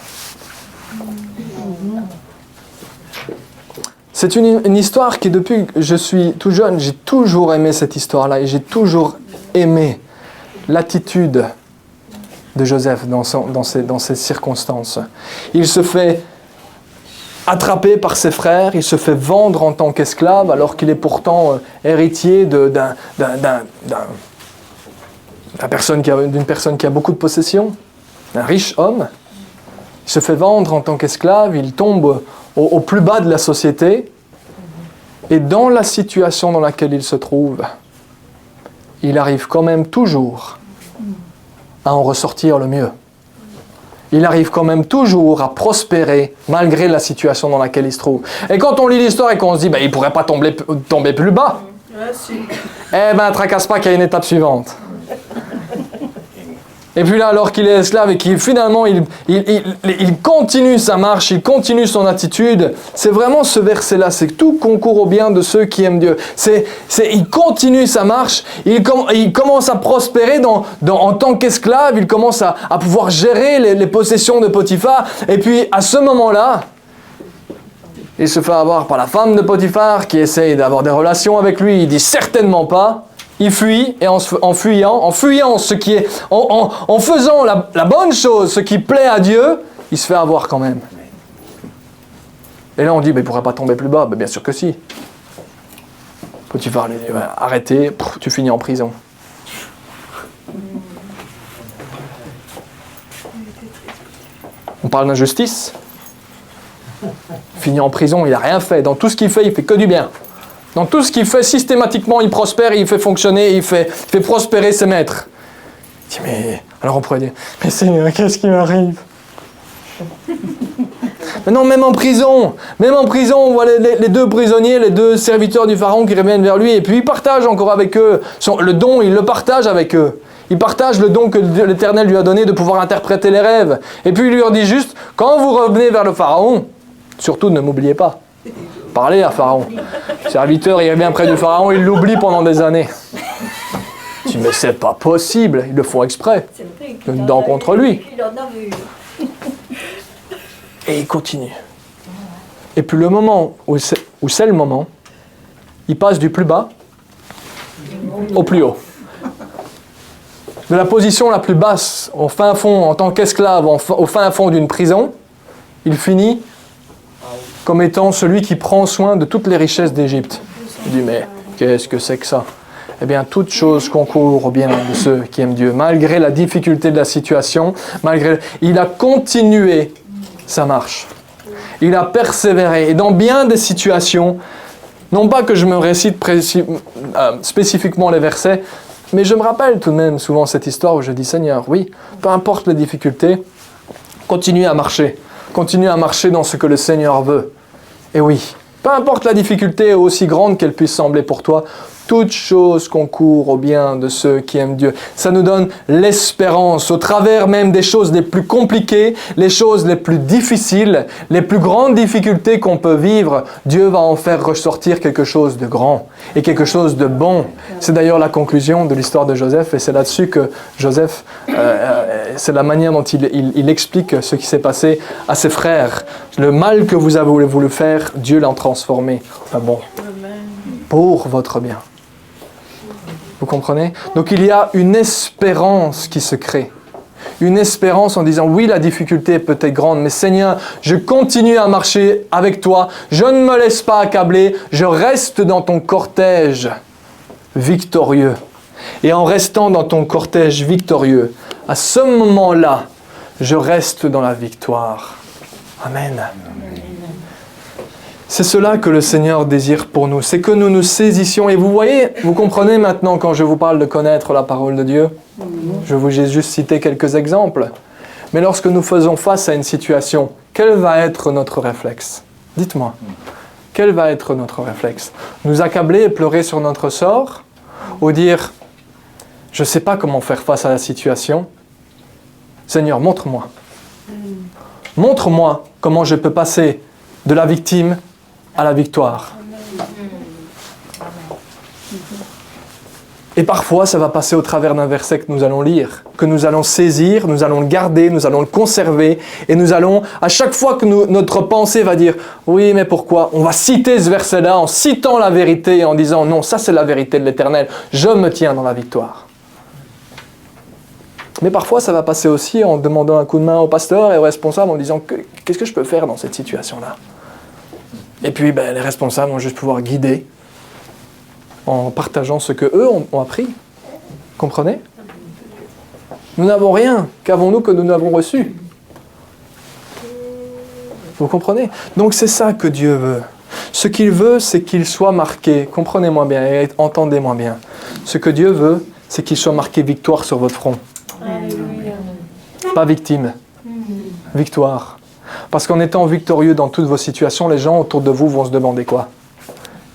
S1: C'est une histoire qui, depuis que je suis tout jeune, j'ai toujours aimé cette histoire-là et j'ai toujours aimé l'attitude de Joseph dans ces circonstances. Il se fait attrapé par ses frères, il se fait vendre en tant qu'esclave alors qu'il est pourtant héritier d'une personne qui a beaucoup de possessions, un riche homme. Il se fait vendre en tant qu'esclave, il tombe au plus bas de la société et dans la situation dans laquelle il se trouve, il arrive quand même toujours à en ressortir le mieux. Il arrive quand même toujours à prospérer malgré la situation dans laquelle il se trouve. Et quand on lit l'histoire et qu'on se dit il ne pourrait pas tomber plus bas, tracasse pas qu'il y a une étape suivante. Et puis là, alors qu'il est esclave et qu'il finalement il continue sa marche, il continue son attitude, c'est vraiment ce verset-là, c'est que tout concourt au bien de ceux qui aiment Dieu. Il continue sa marche, il commence à prospérer en tant qu'esclave, il commence à pouvoir gérer les possessions de Potiphar, et puis à ce moment-là, il se fait avoir par la femme de Potiphar qui essaye d'avoir des relations avec lui, il dit certainement pas. Il fuit, et en fuyant ce qui est, en faisant la bonne chose, ce qui plaît à Dieu, il se fait avoir quand même. Et là on dit, il ne pourrait pas tomber plus bas. Bien sûr que si. Potiphar lui dit, arrêtez, tu finis en prison. On parle d'injustice. Il finit en prison, il n'a rien fait. Dans tout ce qu'il fait, il fait que du bien. Dans tout ce qu'il fait, systématiquement, il prospère, il fait fonctionner, il fait prospérer ses maîtres. Il dit, mais... Alors on pourrait dire, mais Seigneur, qu'est-ce qui m'arrive? Mais non, même en prison, on voit les deux prisonniers, les deux serviteurs du Pharaon qui reviennent vers lui, et puis il partage encore avec eux. Le don, il le partage avec eux. Il partage le don que l'Éternel lui a donné de pouvoir interpréter les rêves. Et puis il leur dit juste, quand vous revenez vers le Pharaon, surtout ne m'oubliez pas. Parlez à Pharaon. Le serviteur, il revient près du Pharaon, il l'oublie pendant des années. Je dis, mais c'est pas possible, ils le font exprès. Une dent contre lui. Et il continue. Et puis le moment où c'est le moment, il passe du plus bas au plus haut. De la position la plus basse, au fin fond, en tant qu'esclave, au fin fond d'une prison, il finit comme étant celui qui prend soin de toutes les richesses d'Égypte. Il dit, mais qu'est-ce que c'est que ça? Eh bien, toute chose concourt au bien de ceux qui aiment Dieu. Malgré la difficulté de la situation, il a continué sa marche. Il a persévéré. Et dans bien des situations, non pas que je me récite spécifiquement les versets, mais je me rappelle tout de même souvent cette histoire où je dis, Seigneur, oui, peu importe les difficultés, continue à marcher. Continue à marcher dans ce que le Seigneur veut. Et oui, peu importe la difficulté, aussi grande qu'elle puisse sembler pour toi, toute chose concourt au bien de ceux qui aiment Dieu. Ça nous donne l'espérance, au travers même des choses les plus compliquées, les choses les plus difficiles, les plus grandes difficultés qu'on peut vivre, Dieu va en faire ressortir quelque chose de grand et quelque chose de bon. C'est d'ailleurs la conclusion de l'histoire de Joseph, et c'est là-dessus que Joseph, c'est la manière dont il explique ce qui s'est passé à ses frères. Le mal que vous avez voulu faire, Dieu l'a transformé. Enfin bon, pour votre bien. Vous comprenez? Donc il y a une espérance qui se crée. Une espérance en disant, oui, la difficulté est peut-être grande, mais Seigneur, je continue à marcher avec toi, je ne me laisse pas accabler, je reste dans ton cortège victorieux. Et en restant dans ton cortège victorieux, à ce moment-là, je reste dans la victoire. Amen. C'est cela que le Seigneur désire pour nous, c'est que nous nous saisissions. Et vous voyez, vous comprenez maintenant quand je vous parle de connaître la parole de Dieu. J'ai juste cité quelques exemples. Mais lorsque nous faisons face à une situation, quel va être notre réflexe? Dites-moi, quel va être notre réflexe? Nous accabler et pleurer sur notre sort? Ou dire, je ne sais pas comment faire face à la situation. Seigneur, montre-moi. Montre-moi comment je peux passer de la victime à la victoire. Et parfois, ça va passer au travers d'un verset que nous allons lire, que nous allons saisir, nous allons le garder, nous allons le conserver, et nous allons, à chaque fois que notre pensée va dire « Oui, mais pourquoi ?» On va citer ce verset-là en citant la vérité, en disant « Non, ça c'est la vérité de l'Éternel, je me tiens dans la victoire. » Mais parfois, ça va passer aussi en demandant un coup de main au pasteur et au responsable en disant « Qu'est-ce que je peux faire dans cette situation-là ?» Et puis, les responsables vont juste pouvoir guider en partageant ce qu'eux ont appris. Comprenez? Nous n'avons rien. Qu'avons-nous que nous n'avons reçu? Vous comprenez? Donc c'est ça que Dieu veut. Ce qu'il veut, c'est qu'il soit marqué. Comprenez-moi bien et entendez-moi bien. Ce que Dieu veut, c'est qu'il soit marqué victoire sur votre front. Pas victime. Victoire. Parce qu'en étant victorieux dans toutes vos situations, les gens autour de vous vont se demander quoi?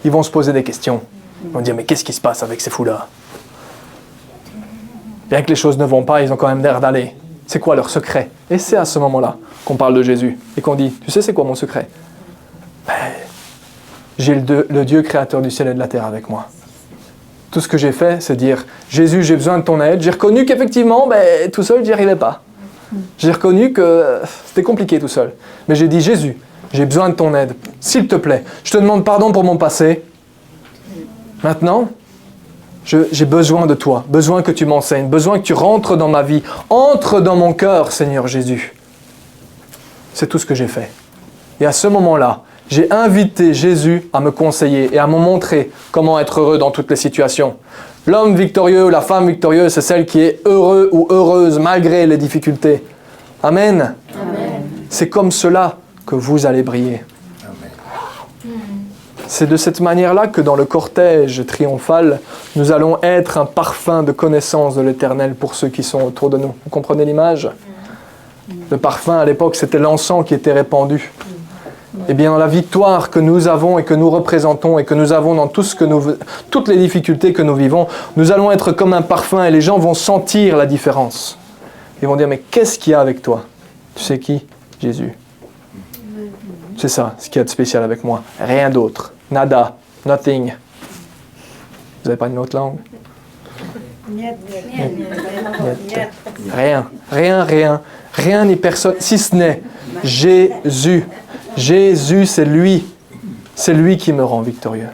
S1: Ils vont se poser des questions. Ils vont dire, mais qu'est-ce qui se passe avec ces fous-là? Bien que les choses ne vont pas, ils ont quand même l'air d'aller. C'est quoi leur secret? Et c'est à ce moment-là qu'on parle de Jésus. Et qu'on dit, tu sais c'est quoi mon secret? J'ai le Dieu créateur du ciel et de la terre avec moi. Tout ce que j'ai fait, c'est dire, Jésus, j'ai besoin de ton aide. J'ai reconnu qu'effectivement, tout seul, j'y arrivais pas. J'ai reconnu que c'était compliqué tout seul. Mais j'ai dit, Jésus, j'ai besoin de ton aide. S'il te plaît, je te demande pardon pour mon passé. Maintenant, j'ai besoin de toi, besoin que tu m'enseignes, besoin que tu rentres dans ma vie. Entre dans mon cœur, Seigneur Jésus. C'est tout ce que j'ai fait. Et à ce moment-là, j'ai invité Jésus à me conseiller et à me montrer comment être heureux dans toutes les situations. L'homme victorieux ou la femme victorieuse, c'est celle qui est heureux ou heureuse malgré les difficultés. Amen. Amen. C'est comme cela que vous allez briller. Amen. C'est de cette manière-là que dans le cortège triomphal, nous allons être un parfum de connaissance de l'Éternel pour ceux qui sont autour de nous. Vous comprenez l'image? Le parfum, à l'époque, c'était l'encens qui était répandu. Eh bien, dans la victoire que nous avons et que nous représentons et que nous avons dans toutes les difficultés que nous vivons, nous allons être comme un parfum et les gens vont sentir la différence. Ils vont dire, mais qu'est-ce qu'il y a avec toi? Tu sais qui? Jésus. C'est ça, ce qu'il y a de spécial avec moi. Rien d'autre. Nada. Nothing. Vous n'avez pas une autre langue? Rien. Rien, rien. Rien ni personne, si ce n'est Jésus. Jésus, c'est lui. C'est lui qui me rend victorieux.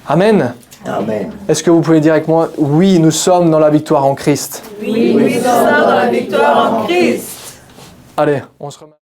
S1: Amen.
S3: Amen.
S1: Est-ce que vous pouvez dire avec moi, oui, nous sommes dans la victoire en Christ?
S4: Oui, nous sommes dans la victoire en Christ.
S1: Allez, on se remet.